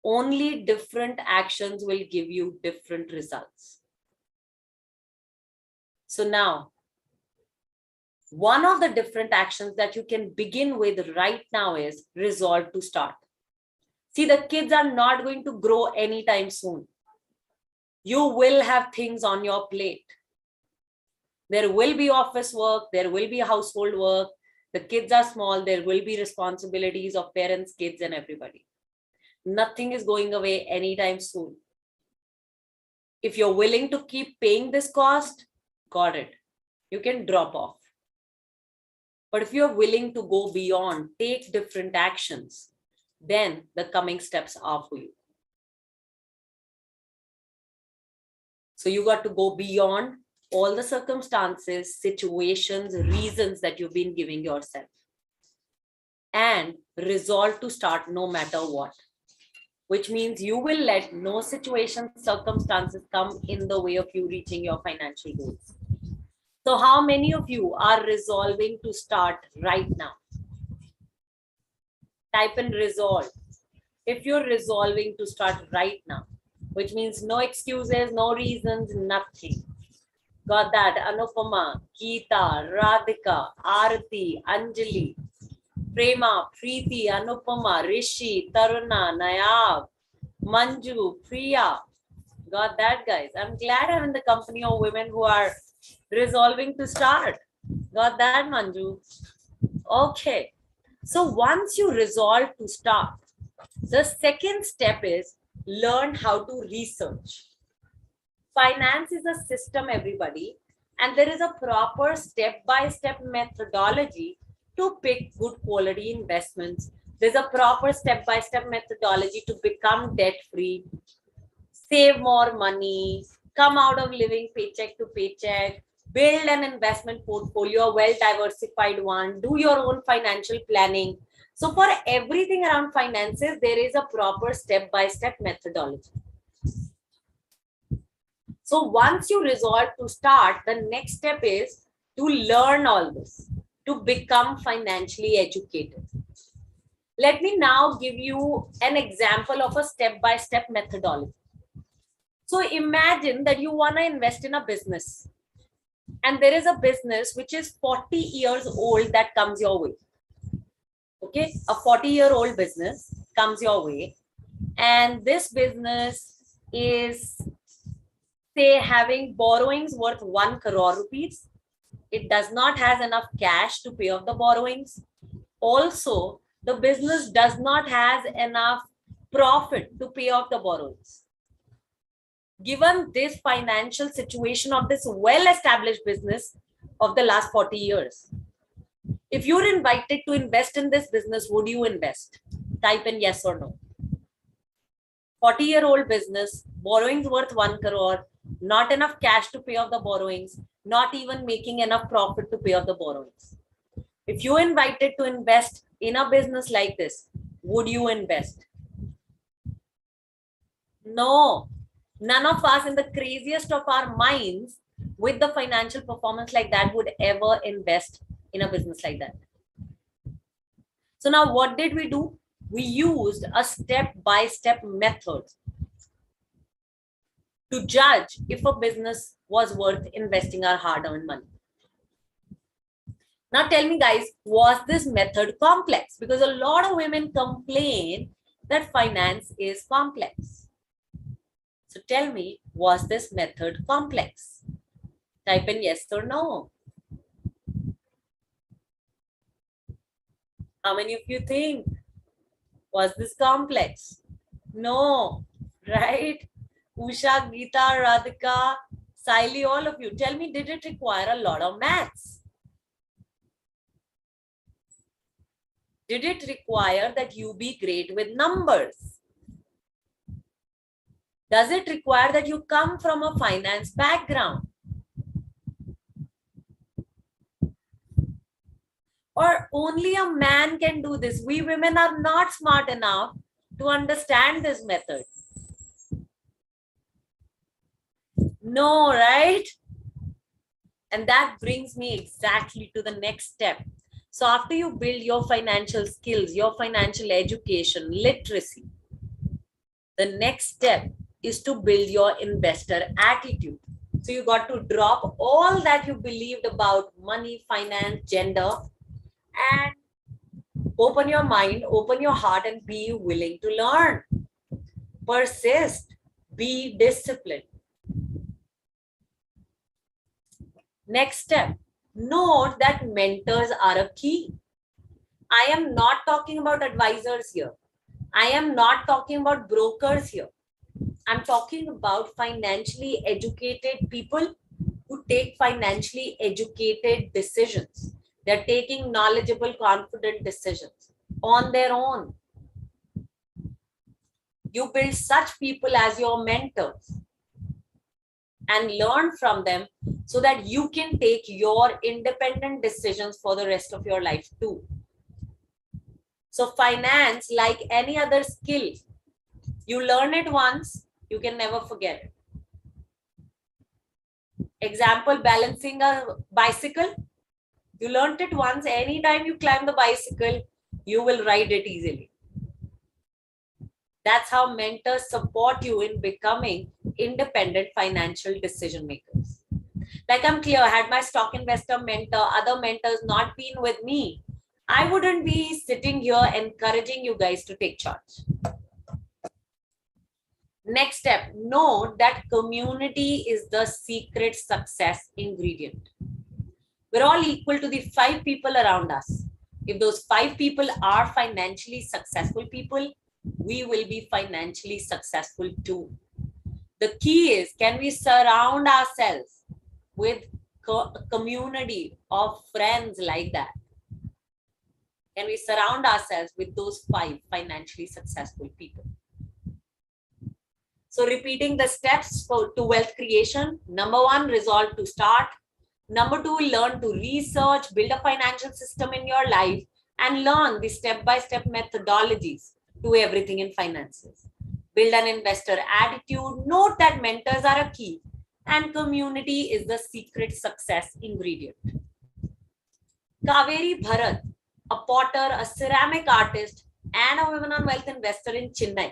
Only different actions will give you different results. So now, one of the different actions that you can begin with right now is resolve to start. See, the kids are not going to grow anytime soon. You will have things on your plate. There will be office work, there will be household work. The kids are small, there will be responsibilities of parents, kids, and everybody. Nothing is going away anytime soon. If you're willing to keep paying this cost, got it. You can drop off. But if you're willing to go beyond, take different actions, then the coming steps are for you. So you got to go beyond all the circumstances, situations, reasons that you've been giving yourself, and resolve to start no matter what, which means you will let no situation, circumstances come in the way of you reaching your financial goals. So how many of you are resolving to start right now? Type in resolve. If you're resolving to start right now, which means no excuses, no reasons, nothing. Got that? Anupama, Geeta, Radhika, Arati, Anjali, Prema, Preeti, Anupama, Rishi, Taruna, Nayab, Manju, Priya. Got that, guys? I'm glad I'm in the company of women who are resolving to start. Got that, Manju? Okay. So once you resolve to start, the second step is learn how to research. Finance is a system, everybody, and there is a proper step-by-step methodology to pick good quality investments. There's a proper step-by-step methodology to become debt-free, save more money, come out of living paycheck to paycheck, build an investment portfolio, a well-diversified one, do your own financial planning. So for everything around finances, there is a proper step-by-step methodology. So once you resolve to start, the next step is to learn all this, to become financially educated. Let me now give you an example of a step-by-step methodology. So imagine that you want to invest in a business, and there is a business which is 40 years old that comes your way. Okay, a 40-year-old business comes your way, and this business is, say, having borrowings worth 1 crore rupees. It does not have enough cash to pay off the borrowings. Also, the business does not have enough profit to pay off the borrowings. Given this financial situation of this well-established business of the last 40 years, if you're invited to invest in this business, would you invest? Type in yes or no. 40-year-old business, borrowings worth 1 crore, not enough cash to pay off the borrowings. not even making enough profit to pay off the borrowings. If you invited to invest in a business like this, would you invest? No, none of us in the craziest of our minds with the financial performance like that would ever invest in a business like that. So now what did we do? We used a step-by-step method to judge if a business was worth investing our hard-earned money. Now tell me guys, was this method complex? Because a lot of women complain that finance is complex. So tell me, was this method complex? Type in yes or no. How many of you think? Was this complex? No, right? Usha, Geeta, Radhika, Saili, all of you. Tell me, did it require a lot of maths? Did it require that you be great with numbers? Does it require that you come from a finance background? Or only a man can do this? We women are not smart enough to understand this method. No, right? And that brings me exactly to the next step. So after you build your financial skills, your financial education, literacy, the next step is to build your investor attitude. So you got to drop all that you believed about money, finance, gender, and open your mind, open your heart, and be willing to learn. Persist, be disciplined. Next step, note that mentors are a key. I am not talking about advisors here. I am not talking about brokers here. I'm talking about financially educated people who take financially educated decisions. They're taking knowledgeable, confident decisions on their own. You build such people as your mentors and learn from them so that you can take your independent decisions for the rest of your life too. So finance, like any other skill, you learn it once, you can never forget it. Example, balancing a bicycle. You learned it once, anytime you climb the bicycle, you will ride it easily. That's how mentors support you in becoming independent financial decision makers. Like I'm clear, had my stock investor mentor, other mentors not been with me, I wouldn't be sitting here encouraging you guys to take charge. Next step, note that community is the secret success ingredient. We're all equal to the 5 people around us. If those 5 people are financially successful people, we will be financially successful too. The key is, can we surround ourselves with a community of friends like that? Can we surround ourselves with those 5 financially successful people? So repeating the steps to wealth creation. Number 1, resolve to start. Number 2, learn to research, build a financial system in your life, and learn the step-by-step methodologies to everything in finances. Build an investor attitude. Note that mentors are a key, and community is the secret success ingredient. Kaveri Bharat, a potter, a ceramic artist, and a women on wealth investor in Chennai.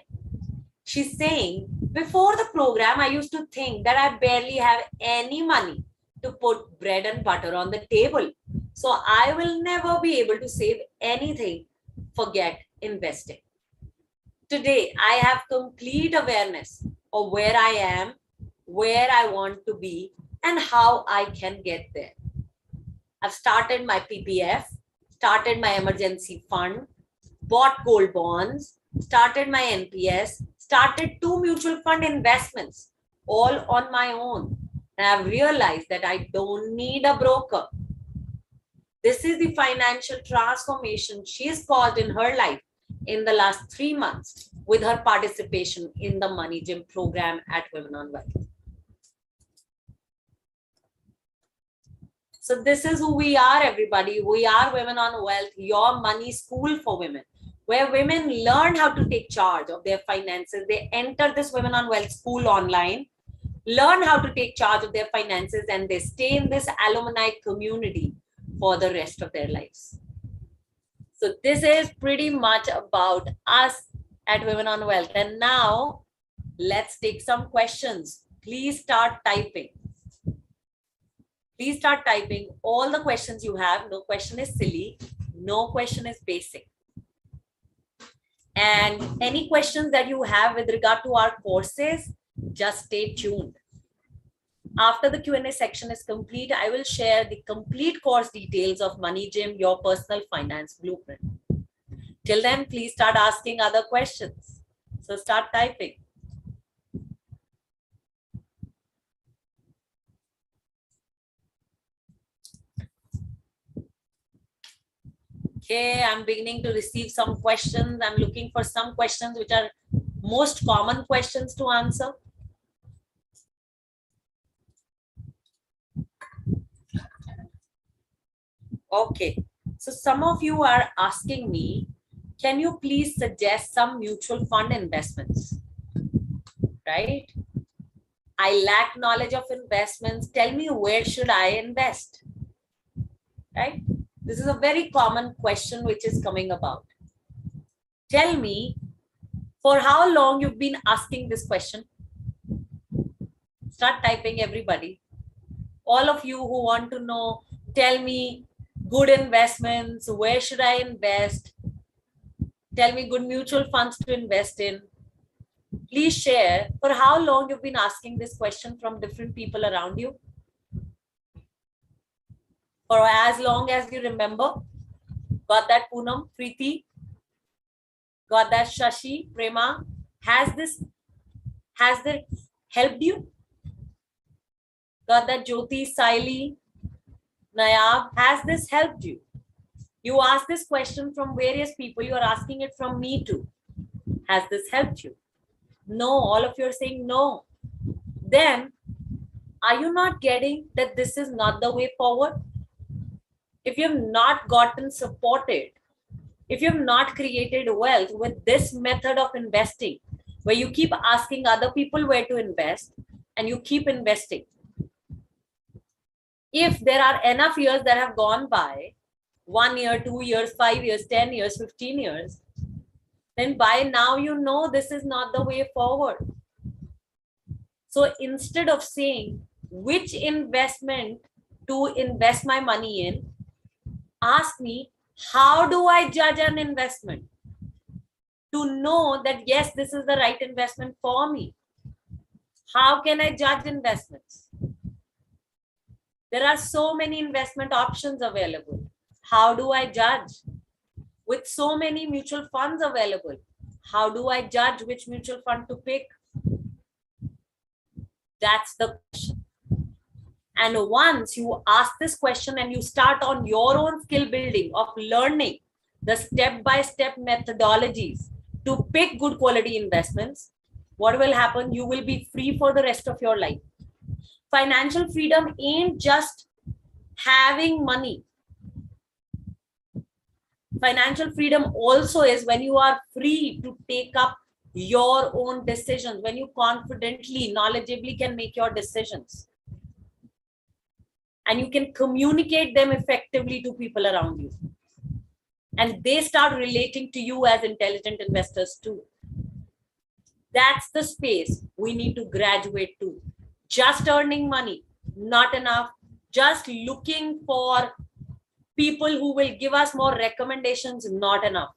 She's saying, before the program, I used to think that I barely have any money to put bread and butter on the table. So I will never be able to save anything. Forget investing. Today, I have complete awareness of where I am, where I want to be, and how I can get there. I've started my PPF, started my emergency fund, bought gold bonds, started my NPS, started 2 mutual fund investments, all on my own. And I've realized that I don't need a broker. This is the financial transformation she's caused in her life in the last 3 months with her participation in the Money Gym program at Women on Wealth. So this is who we are, everybody. We are Women on Wealth, your money school for women, where women learn how to take charge of their finances. They enter this Women on Wealth school online, learn how to take charge of their finances, and they stay in this alumni community for the rest of their lives. So this is pretty much about us at Women on Wealth. And now let's take some questions. Please start typing. Please start typing all the questions you have. No question is silly. No question is basic. And any questions that you have with regard to our courses, just stay tuned. After the Q&A section is complete, I will share the complete course details of Money Gym, your personal finance blueprint. Till then, please start asking other questions. So start typing. Okay, I'm beginning to receive some questions. I'm looking for some questions which are most common questions to answer. Okay, so some of you are asking me, can you please suggest some mutual fund investments? Right? I lack knowledge of investments. Tell me, where should I invest? Right? This is a very common question which is coming about. Tell me, for how long you've been asking this question? Start typing, everybody. All of you who want to know, tell me good investments, where should I invest? Tell me good mutual funds to invest in. Please share for how long you've been asking this question from different people around you. For as long as you remember. Got that, Poonam, Preeti? Got that, Shashi, Prema? Has this helped you? Got that, Jyoti, Saili, Nayab? Has this helped you? You asked this question from various people. You are asking it from me too. Has this helped you? No, all of you are saying no. Then, are you not getting that this is not the way forward? If you have not gotten supported, if you have not created wealth with this method of investing, where you keep asking other people where to invest and you keep investing, if there are enough years that have gone by, 1 year, 2 years, 5 years, 10 years, 15 years, then by now you know this is not the way forward. So instead of saying which investment to invest my money in, ask me, how do I judge an investment to know that yes, this is the right investment for me? How can I judge investments? There are so many investment options available. How do I judge? With so many mutual funds available, how do I judge which mutual fund to pick? That's the question. And once you ask this question and you start on your own skill building of learning the step-by-step methodologies to pick good quality investments, what will happen? You will be free for the rest of your life. Financial freedom ain't just having money. Financial freedom also is when you are free to take up your own decisions, when you confidently, knowledgeably can make your decisions. And you can communicate them effectively to people around you. And they start relating to you as intelligent investors too. That's the space we need to graduate to. Just earning money, not enough. Just looking for people who will give us more recommendations, not enough.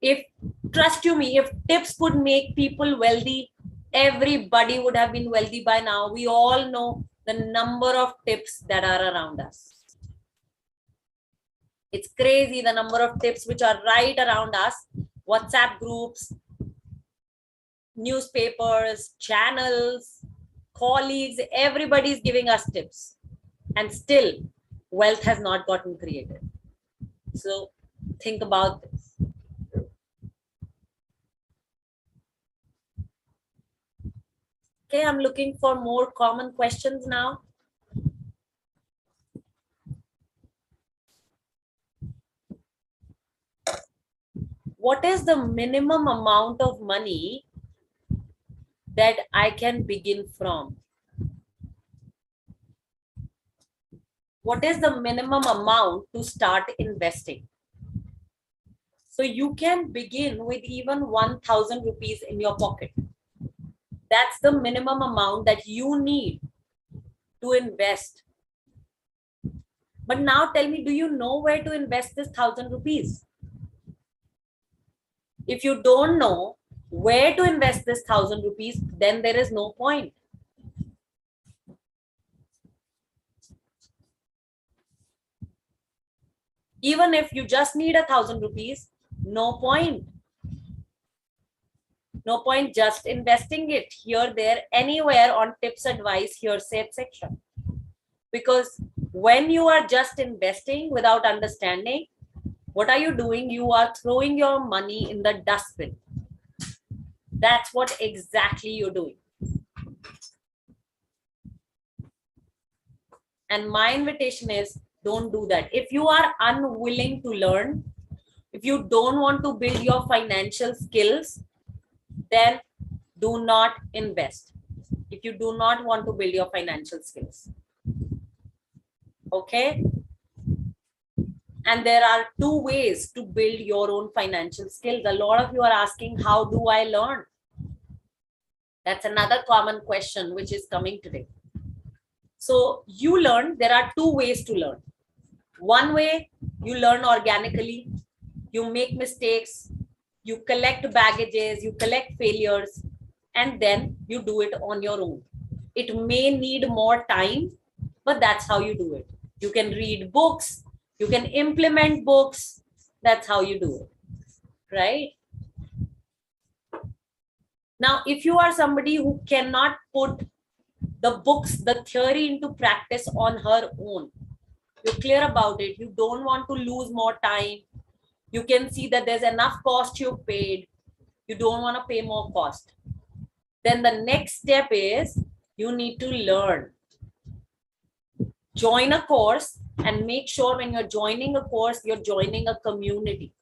If, trust you me, if tips could make people wealthy, everybody would have been wealthy by now. We all know the number of tips that are around us. It's crazy the number of tips which are right around us. WhatsApp groups, newspapers, channels, colleagues, everybody's giving us tips. And still, wealth has not gotten created. So think about this. Okay, I'm looking for more common questions now. what is the minimum amount of money that I can begin from? What is the minimum amount to start investing? So you can begin with even 1,000 rupees in your pocket. That's the minimum amount that you need to invest. But now tell me, do you know where to invest this 1,000 rupees? If you don't know where to invest this 1,000 rupees, then there is no point. Even if you just need 1,000 rupees, no point. No point just investing it here, there, anywhere on tips, advice, hearsay, etc. Because when you are just investing without understanding, what are you doing? You are throwing your money in the dustbin. That's what exactly you're doing. And my invitation is, don't do that. If you are unwilling to learn, if you don't want to build your financial skills, then do not invest. If you do not want to build your financial skills. Okay? And there are two ways to build your own financial skills. A lot of you are asking, how do I learn? That's another common question which is coming today. So you learn, there are two ways to learn. One way, you learn organically, you make mistakes, you collect baggages, you collect failures, and then you do it on your own. It may need more time, but that's how you do it. You can read books, you can implement books. That's how you do it, right? Now, if you are somebody who cannot put the books, the theory into practice on her own, you're clear about it, you don't want to lose more time, you can see that there's enough cost you paid, you don't want to pay more cost, then the next step is you need to learn. Join a course, and make sure when you're joining a course, you're joining a community.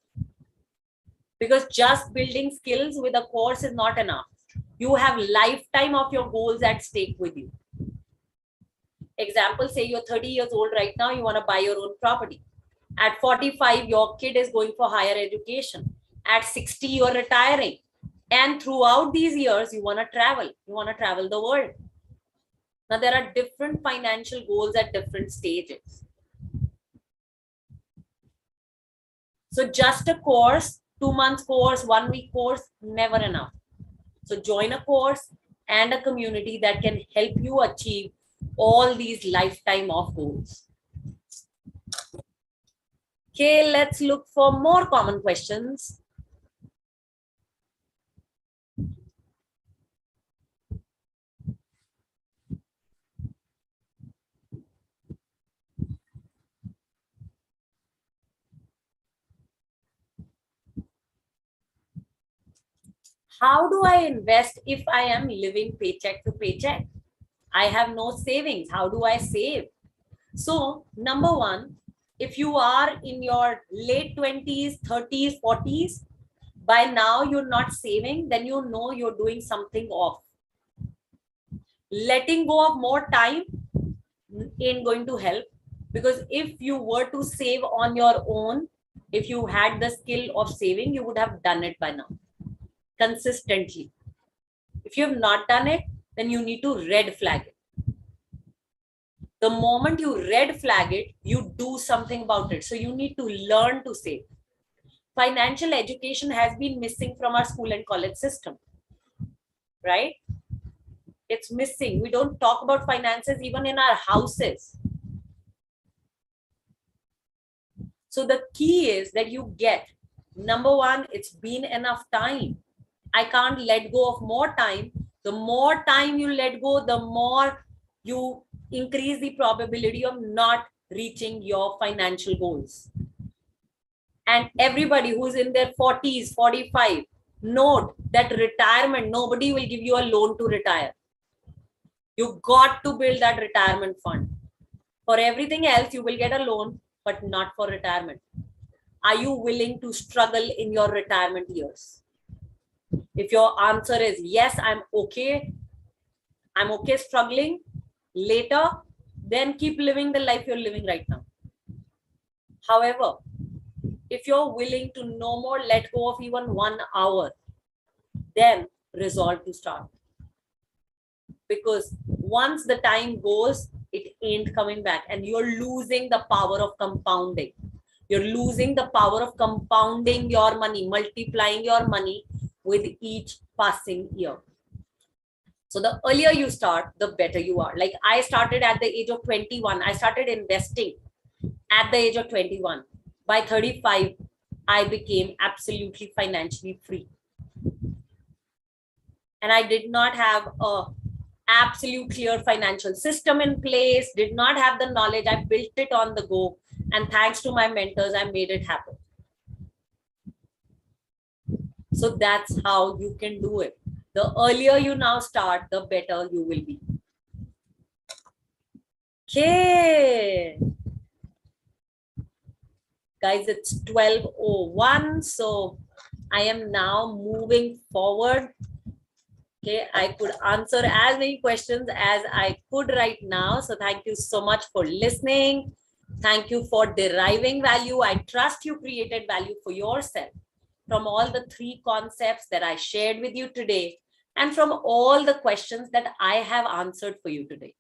Because just building skills with a course is not enough. You have lifetime of your goals at stake with you. Example, say you're 30 years old right now, you want to buy your own property. At 45, your kid is going for higher education. At 60, you're retiring. And throughout these years, you want to travel. You want to travel the world. Now, there are different financial goals at different stages. So just a course, 2-month course, 1-week course, never enough. So join a course and a community that can help you achieve all these lifetime of goals. Okay, let's look for more common questions. How do I invest if I am living paycheck to paycheck? I have no savings. How do I save? So, number one, if you are in your late 20s, 30s, 40s, by now you're not saving, then you know you're doing something off. Letting go of more time ain't going to help, because if you were to save on your own, if you had the skill of saving, you would have done it by now consistently. If you have not done it, then you need to red flag it. The moment you red flag it, you do something about it. So you need to learn to save. Financial education has been missing from our school and college system, right? It's missing. We don't talk about finances even in our houses. So the key is that you get, number one, it's been enough time. I can't let go of more time. The more time you let go, the more you increase the probability of not reaching your financial goals. And everybody who's in their 40s, 45, note that retirement, nobody will give you a loan to retire. You got to build that retirement fund. For everything else, you will get a loan, but not for retirement. Are you willing to struggle in your retirement years? If your answer is yes, I'm okay struggling later, then keep living the life you're living right now. However, if you're willing to no more let go of even 1 hour, then resolve to start. Because once the time goes, it ain't coming back, and you're losing the power of compounding. You're losing the power of compounding your money, multiplying your money with each passing year. So the earlier you start, the better you are. Like I started at the age of 21. I started investing at the age of 21. By 35, I became absolutely financially free. And I did not have a absolute clear financial system in place, did not have the knowledge. I built it on the go. And thanks to my mentors, I made it happen. So that's how you can do it. The earlier you now start, the better you will be. Okay. Guys, it's 12:01. So I am now moving forward. Okay, I could answer as many questions as I could right now. So thank you so much for listening. Thank you for deriving value. I trust you created value for yourself from all the 3 concepts that I shared with you today, and from all the questions that I have answered for you today.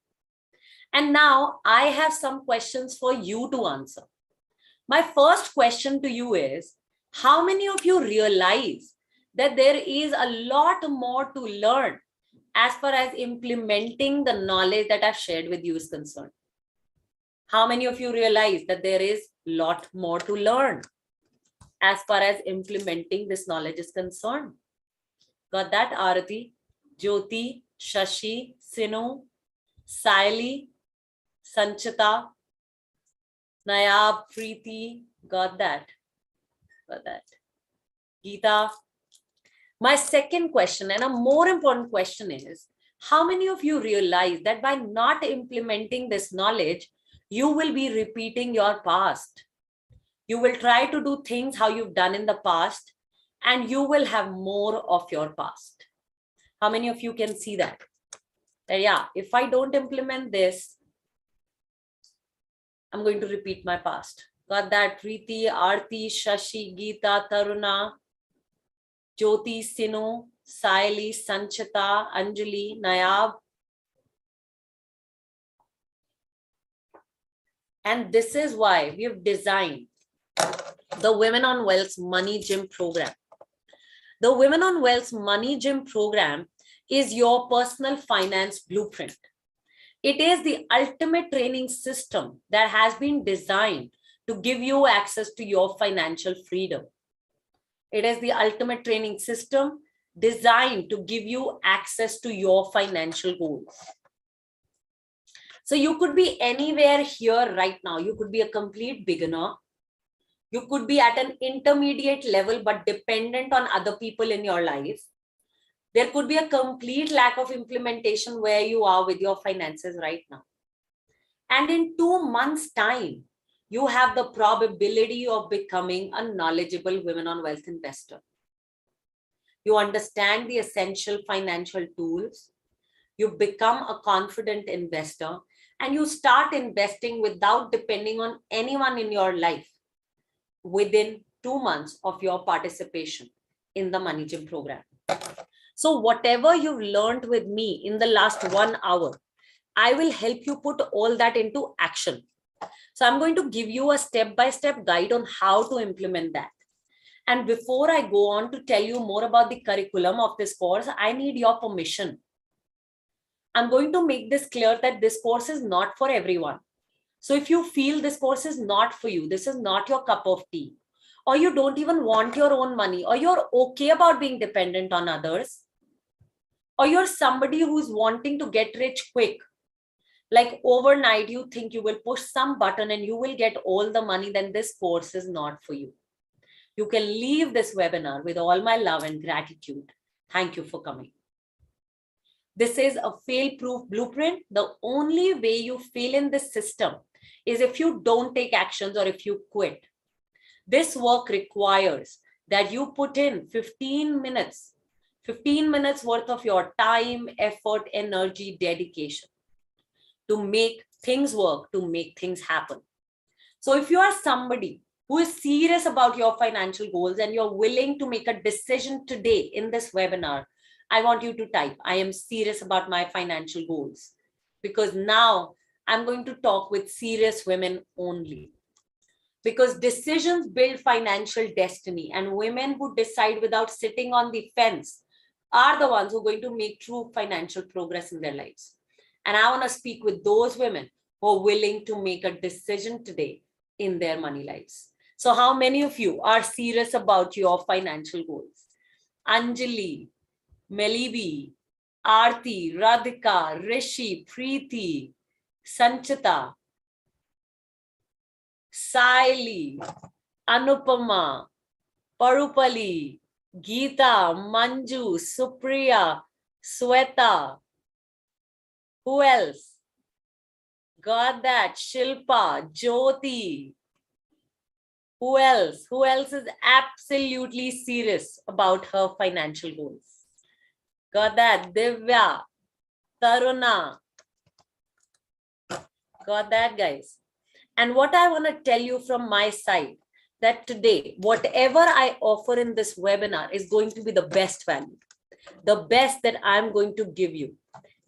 And now I have some questions for you to answer. My first question to you is, how many of you realize that there is a lot more to learn as far as implementing the knowledge that I've shared with you is concerned? How many of you realize that there is a lot more to learn as far as implementing this knowledge is concerned? Got that, Arati, Jyoti, Shashi, Sinu, Saili, Sanchita, Nayab, Preeti, got that? Got that. Geeta. My second question, and a more important question, is how many of you realize that by not implementing this knowledge, you will be repeating your past? You will try to do things how you've done in the past, and you will have more of your past. How many of you can see that? Yeah, if I don't implement this, I'm going to repeat my past. Got that? Preeti, Aarti, Shashi, Geeta, Taruna, Jyoti, Sinu, Saili, Sanchita, Anjali, Nayab. And this is why we have designed the Women on Wealth's Money Gym program. The Women on Wealth's Money Gym program is your personal finance blueprint. It is the ultimate training system that has been designed to give you access to your financial freedom. It is the ultimate training system designed to give you access to your financial goals. So you could be anywhere here right now. You could be a complete beginner. You could be at an intermediate level, but dependent on other people in your life. There could be a complete lack of implementation where you are with your finances right now. And in 2 months' time, you have the probability of becoming a knowledgeable Women on Wealth investor. You understand the essential financial tools. You become a confident investor, and you start investing without depending on anyone in your life within 2 months of your participation in the Money Gym program. So whatever you've learned with me in the last 1 hour, I will help you put all that into action. So I'm going to give you a step-by-step guide on how to implement that. And before I go on to tell you more about the curriculum of this course, I need your permission. I'm going to make this clear that this course is not for everyone. So if you feel this course is not for you, this is not your cup of tea, or you don't even want your own money, or you're okay about being dependent on others, or you're somebody who's wanting to get rich quick, like overnight you think you will push some button and you will get all the money, then this course is not for you. You can leave this webinar with all my love and gratitude. Thank you for coming. This is a fail-proof blueprint. The only way you fail in this system is if you don't take actions or if you quit. This work requires that you put in 15 minutes worth of your time, effort, energy, dedication to make things work, to make things happen. So if you are somebody who is serious about your financial goals and you're willing to make a decision today in this webinar, I want you to type, I am serious about my financial goals, because now I'm going to talk with serious women only. Because decisions build financial destiny, and women who decide without sitting on the fence are the ones who are going to make true financial progress in their lives. And I want to speak with those women who are willing to make a decision today in their money lives. So how many of you are serious about your financial goals? Anjali, Melibi, Aarti, Radhika, Rishi, Preeti, Sanchita, Saili, Anupama, Parupali, Geeta, Manju, Supriya, Sweta. Who else? Got that? Shilpa, Jyoti. Who else? Who else is absolutely serious about her financial goals? Got that? Divya, Taruna. Got that, guys? And what I want to tell you from my side, that today, whatever I offer in this webinar is going to be the best value, the best that I'm going to give you.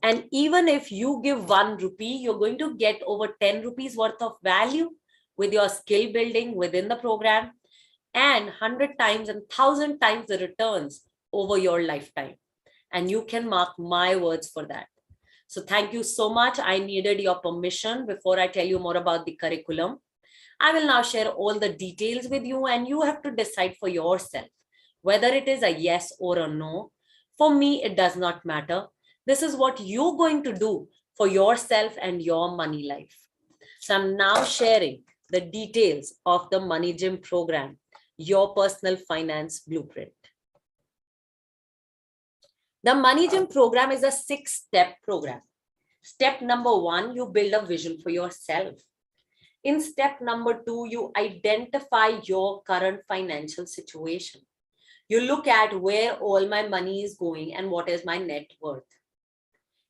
And even if you give 1 rupee, you're going to get over 10 rupees worth of value with your skill building within the program, and 100 times and 1,000 times the returns over your lifetime. And you can mark my words for that. So thank you so much. I needed your permission before I tell you more about the curriculum. I will now share all the details with you, and you have to decide for yourself whether it is a yes or a no. For me, it does not matter. This is what you're going to do for yourself and your money life. So I'm now sharing the details of the Money Gym program, your personal finance blueprint. The Money Gym program is a 6-step program. Step number 1, you build a vision for yourself. In step number 2, you identify your current financial situation. You look at where all my money is going and what is my net worth.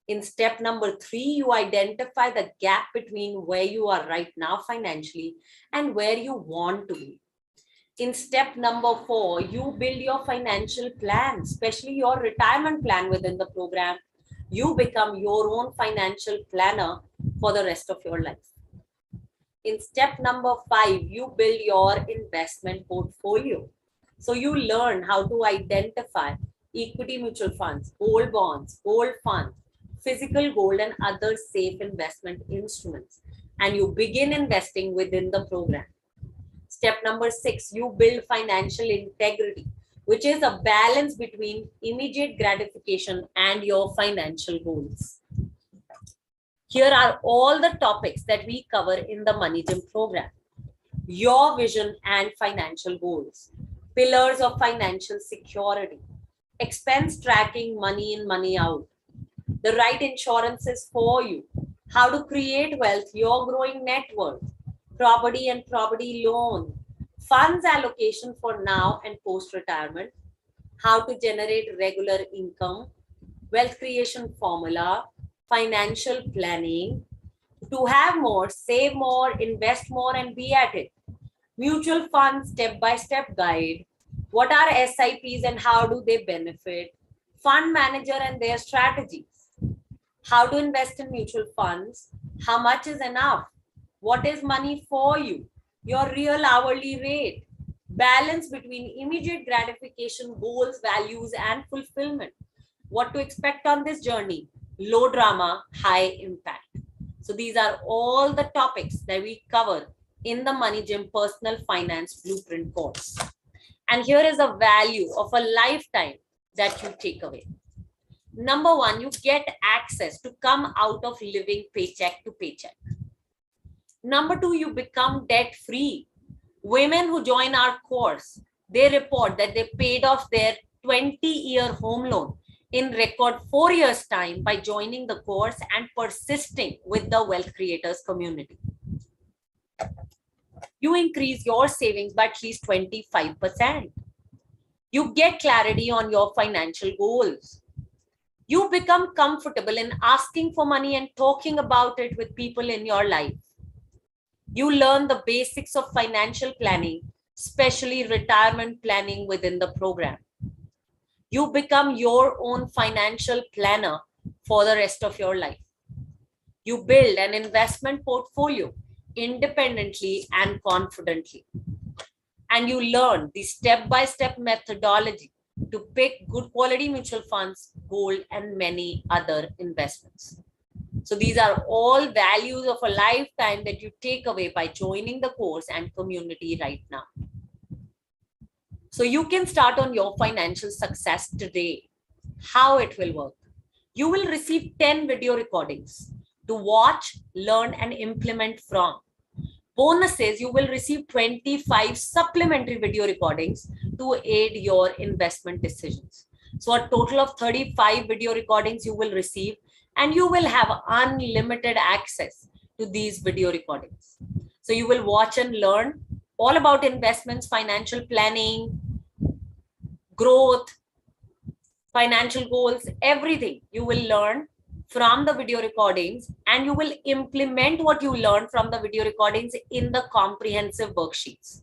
In step number 3, you identify the gap between where you are right now financially and where you want to be. In step number 4, you build your financial plan, especially your retirement plan within the program. You become your own financial planner for the rest of your life. In step number 5, you build your investment portfolio. So you learn how to identify equity mutual funds, gold bonds, gold funds, physical gold, and other safe investment instruments. And you begin investing within the program. Step number 6, you build financial integrity, which is a balance between immediate gratification and your financial goals. Here are all the topics that we cover in the Money Gym program. Your vision and financial goals, pillars of financial security, expense tracking, money in, money out, the right insurances for you, how to create wealth, your growing net worth, property and property loan, funds allocation for now and post-retirement, how to generate regular income, wealth creation formula, financial planning, to have more, save more, invest more, and be at it. Mutual funds step-by-step guide. What are SIPs and how do they benefit? Fund manager and their strategies. How to invest in mutual funds. How much is enough? What is money for you? Your real hourly rate. Balance between immediate gratification, goals, values, and fulfillment. What to expect on this journey? Low drama, high impact. So these are all the topics that we cover in the Money Gym Personal Finance Blueprint course. And here is a value of a lifetime that you take away. Number 1, you get access to come out of living paycheck to paycheck. Number 2, you become debt free. Women who join our course, they report that they paid off their 20-year home loan in record 4 years' time by joining the course and persisting with the Wealth Creators community. You increase your savings by at least 25%. You get clarity on your financial goals. You become comfortable in asking for money and talking about it with people in your life. You learn the basics of financial planning, especially retirement planning within the program. You become your own financial planner for the rest of your life. You build an investment portfolio independently and confidently. And you learn the step-by-step methodology to pick good quality mutual funds, gold, and many other investments. So these are all values of a lifetime that you take away by joining the course and community right now. So you can start on your financial success today. How it will work. You will receive 10 video recordings to watch, learn, and implement from. Bonuses, you will receive 25 supplementary video recordings to aid your investment decisions. So a total of 35 video recordings you will receive, and you will have unlimited access to these video recordings. So you will watch and learn all about investments, financial planning, growth, financial goals, everything you will learn from the video recordings, and you will implement what you learned from the video recordings in the comprehensive worksheets.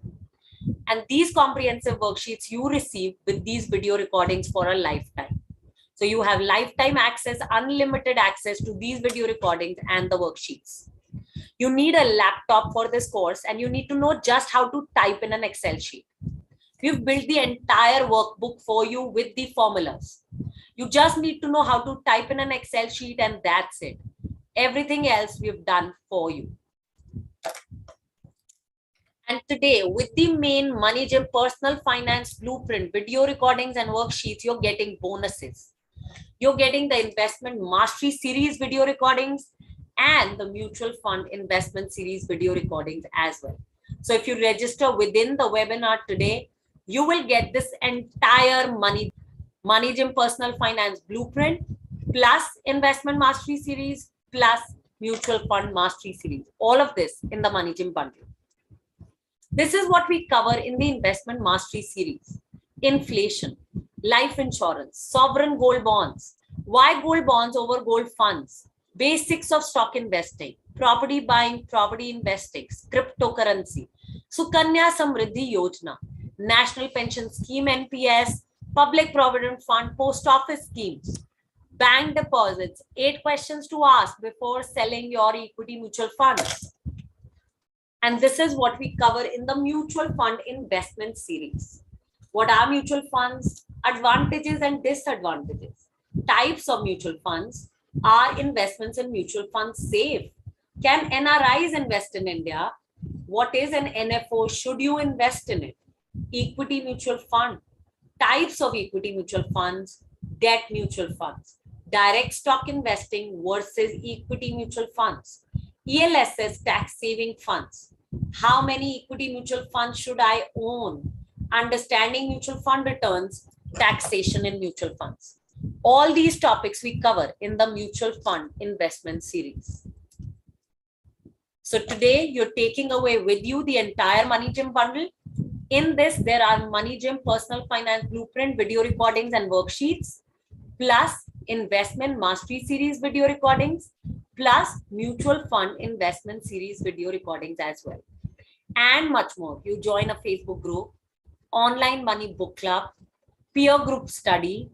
And these comprehensive worksheets you receive with these video recordings for a lifetime. So you have lifetime access, unlimited access to these video recordings and the worksheets. You need a laptop for this course, and you need to know just how to type in an Excel sheet. We've built the entire workbook for you with the formulas. You just need to know how to type in an Excel sheet, and that's it. Everything else we've done for you. And today, with the main Money Gym Personal Finance Blueprint video recordings and worksheets, you're getting bonuses. You're getting the Investment Mastery Series video recordings and the Mutual Fund Investment Series video recordings as well. So if you register within the webinar today, you will get this entire Money Gym Personal Finance Blueprint plus Investment Mastery Series plus Mutual Fund Mastery Series. All of this in the Money Gym bundle. This is what we cover in the Investment Mastery Series. Inflation, life insurance, sovereign gold bonds, why gold bonds over gold funds, basics of stock investing, property buying, property investing, cryptocurrency, Sukanya Samriddhi Yojana, National Pension Scheme NPS, Public Provident Fund, Post Office schemes, bank deposits, 8 questions to ask before selling your equity mutual funds. And this is what we cover in the Mutual Fund Investment Series. What are mutual funds? Advantages and disadvantages. Types of mutual funds. Are investments in mutual funds safe? Can NRIs invest in India? What is an NFO? Should you invest in it? Equity mutual fund. Types of equity mutual funds. Debt mutual funds. Direct stock investing versus equity mutual funds. ELSS tax saving funds. How many equity mutual funds should I own? Understanding mutual fund returns, taxation in mutual funds. All these topics we cover in the Mutual Fund Investment Series. So today you're taking away with you the entire Money Gym bundle. In this, there are Money Gym Personal Finance Blueprint video recordings and worksheets, plus Investment Mastery Series video recordings, plus Mutual Fund Investment Series video recordings as well. And much more. You join a Facebook group, online money book club, peer group study,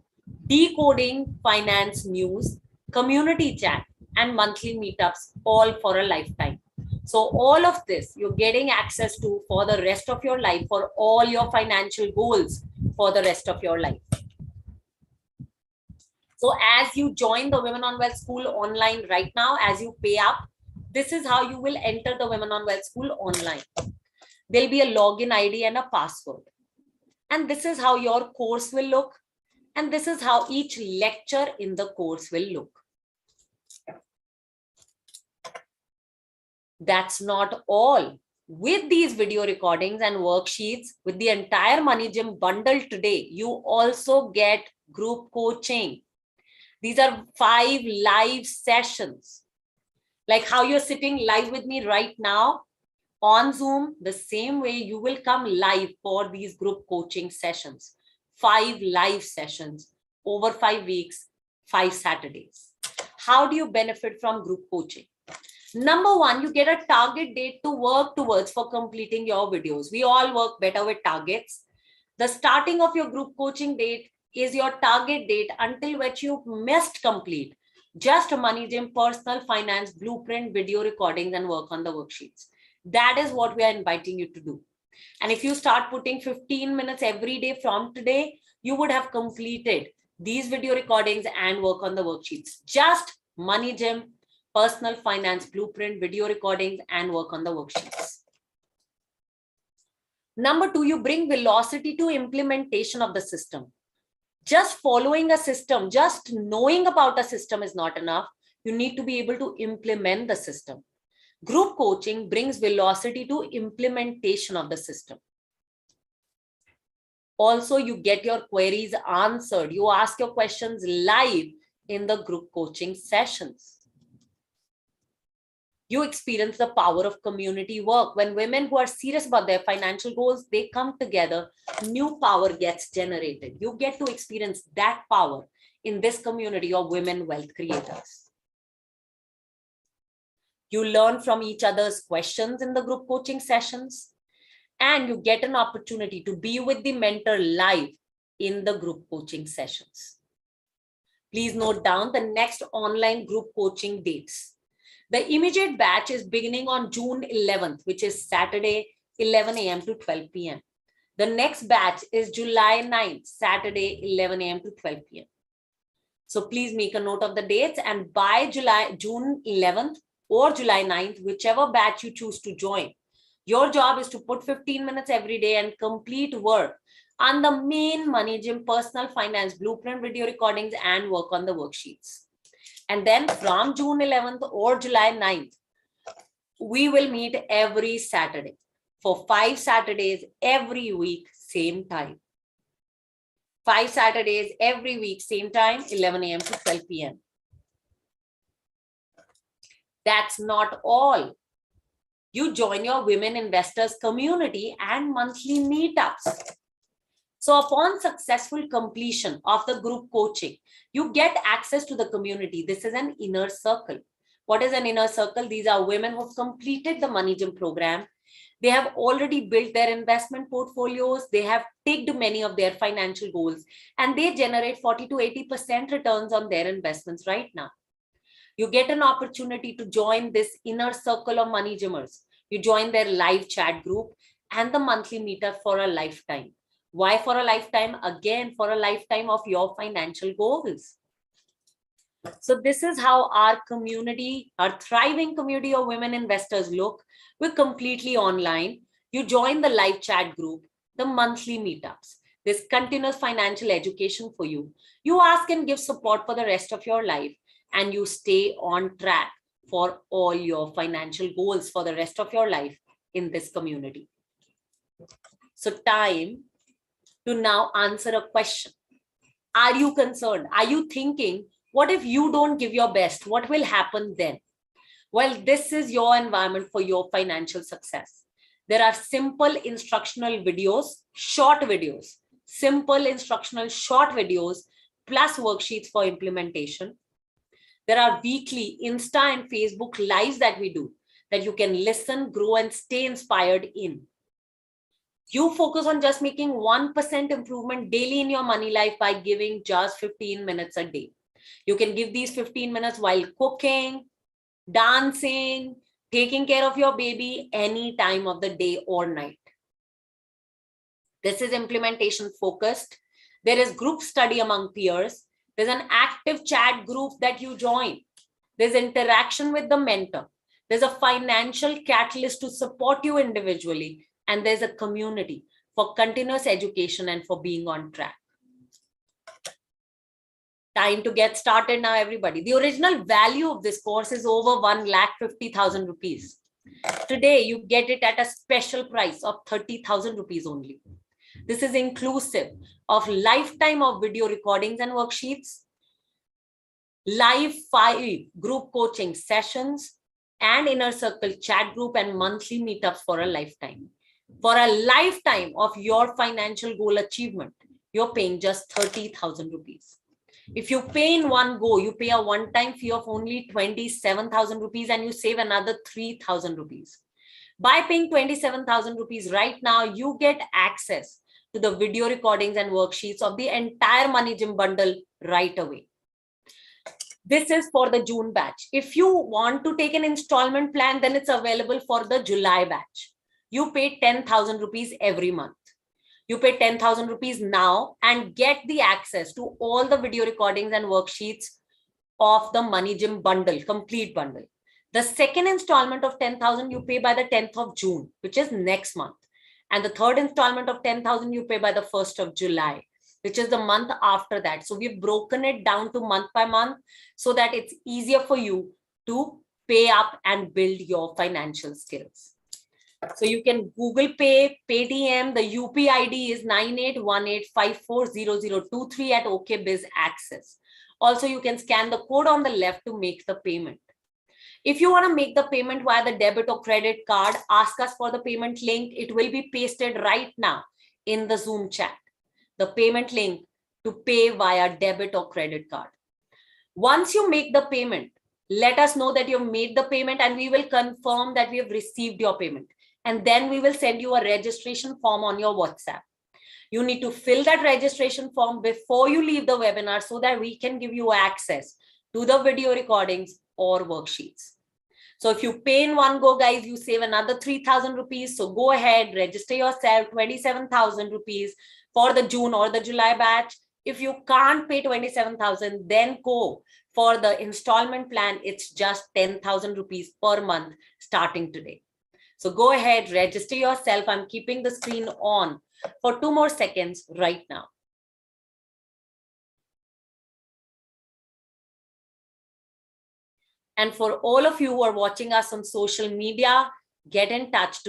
decoding finance news, community chat, and monthly meetups, all for a lifetime. So all of this you're getting access to for the rest of your life, for all your financial goals for the rest of your life. So as you join the Women on Wealth School online right now, as you pay up, this is how you will enter the Women on Wealth School online. There'll be a login ID and a password. And this is how your course will look. And this is how each lecture in the course will look. That's not all. With these video recordings and worksheets, with the entire Money Gym bundle today, you also get group coaching. These are 5 live sessions. Like how you're sitting live with me right now. On Zoom, the same way you will come live for these group coaching sessions, 5 live sessions over 5 weeks, 5 Saturdays. How do you benefit from group coaching? Number one, you get a target date to work towards for completing your videos. We all work better with targets. The starting of your group coaching date is your target date until which you must complete just Money Gym personal finance blueprint video recordings and work on the worksheets. That is what we are inviting you to do. And if you start putting 15 minutes every day from today, you would have completed these video recordings and work on the worksheets. Just Money Gym personal finance blueprint video recordings and work on the worksheets. Number two, you bring velocity to implementation of the system. Just following a system, just knowing about a system is not enough. You need to be able to implement the system. Group coaching brings velocity to implementation of the system. Also, you get your queries answered. You ask your questions live in the group coaching sessions. You experience the power of community work. When women who are serious about their financial goals, they come together, new power gets generated. You get to experience that power in this community of women wealth creators. You learn from each other's questions in the group coaching sessions, and you get an opportunity to be with the mentor live in the group coaching sessions. Please note down the next online group coaching dates. The immediate batch is beginning on June 11th, which is Saturday, 11 a.m. to 12 p.m. The next batch is July 9th, Saturday, 11 a.m. to 12 p.m. So please make a note of the dates, and by June 11th or July 9th, whichever batch you choose to join, your job is to put 15 minutes every day and complete work on the main Money Gym personal finance blueprint video recordings and work on the worksheets. And then from June 11th or July 9th, we will meet every Saturday for 5 Saturdays every week, same time. 5 Saturdays every week, same time, 11 a.m. to 12 p.m. That's not all. You join your women investors community and monthly meetups. So upon successful completion of the group coaching, you get access to the community. This is an inner circle. What is an inner circle? These are women who have completed the Money Gym program. They have already built their investment portfolios. They have ticked many of their financial goals, and they generate 40 to 80% returns on their investments right now. You get an opportunity to join this inner circle of Money Gymmers. You join their live chat group and the monthly meetup for a lifetime. Why for a lifetime? Again, for a lifetime of your financial goals. So this is how our community, our thriving community of women investors look. We're completely online. You join the live chat group, the monthly meetups. There's continuous financial education for you. You ask and give support for the rest of your life, and you stay on track for all your financial goals for the rest of your life in this community. So time to now answer a question. Are you concerned? Are you thinking, what if you don't give your best? What will happen then? Well, this is your environment for your financial success. There are simple instructional videos, short videos, simple instructional short videos, plus worksheets for implementation. There are weekly Insta and Facebook lives that we do that you can listen, grow, and stay inspired in. You focus on just making 1% improvement daily in your money life by giving just 15 minutes a day. You can give these 15 minutes while cooking, dancing, taking care of your baby any time of the day or night. This is implementation focused. There is group study among peers. There's an active chat group that you join. There's interaction with the mentor. There's a financial catalyst to support you individually. And there's a community for continuous education and for being on track. Time to get started now, everybody. The original value of this course is over 1,50,000 rupees. Today, you get it at a special price of 30,000 rupees only. This is inclusive of lifetime of video recordings and worksheets, live 5 group coaching sessions, and inner circle chat group and monthly meetups for a lifetime. For a lifetime of your financial goal achievement, you're paying just 30,000 rupees. If you pay in one go, you pay a one-time fee of only 27,000 rupees and you save another 3,000 rupees. By paying 27,000 rupees right now, you get access to the video recordings and worksheets of the entire Money Gym bundle right away. This is for the June batch. If you want to take an installment plan, then it's available for the July batch. You pay 10,000 rupees every month. You pay 10,000 rupees now and get the access to all the video recordings and worksheets of the Money Gym bundle, complete bundle. The second installment of 10,000 you pay by the 10th of June, which is next month. And the third installment of 10,000 you pay by the 1st of July, which is the month after that. So we've broken it down to month by month so that it's easier for you to pay up and build your financial skills. So you can Google Pay, Paytm, the UPI ID is 9818540023 at OKBiz Access. Also, you can scan the code on the left to make the payment. If you want to make the payment via the debit or credit card, ask us for the payment link. It will be pasted right now in the Zoom chat. The payment link to pay via debit or credit card. Once you make the payment, let us know that you've made the payment and we will confirm that we have received your payment. And then we will send you a registration form on your WhatsApp. You need to fill that registration form before you leave the webinar so that we can give you access to the video recordings or worksheets. So if you pay in one go, guys, you save another 3,000 rupees. So go ahead, register yourself, 27,000 rupees for the June or the July batch. If you can't pay 27,000, then go for the installment plan. It's just 10,000 rupees per month starting today. So go ahead, register yourself. I'm keeping the screen on for 2 more seconds right now. And for all of you who are watching us on social media, get in touch to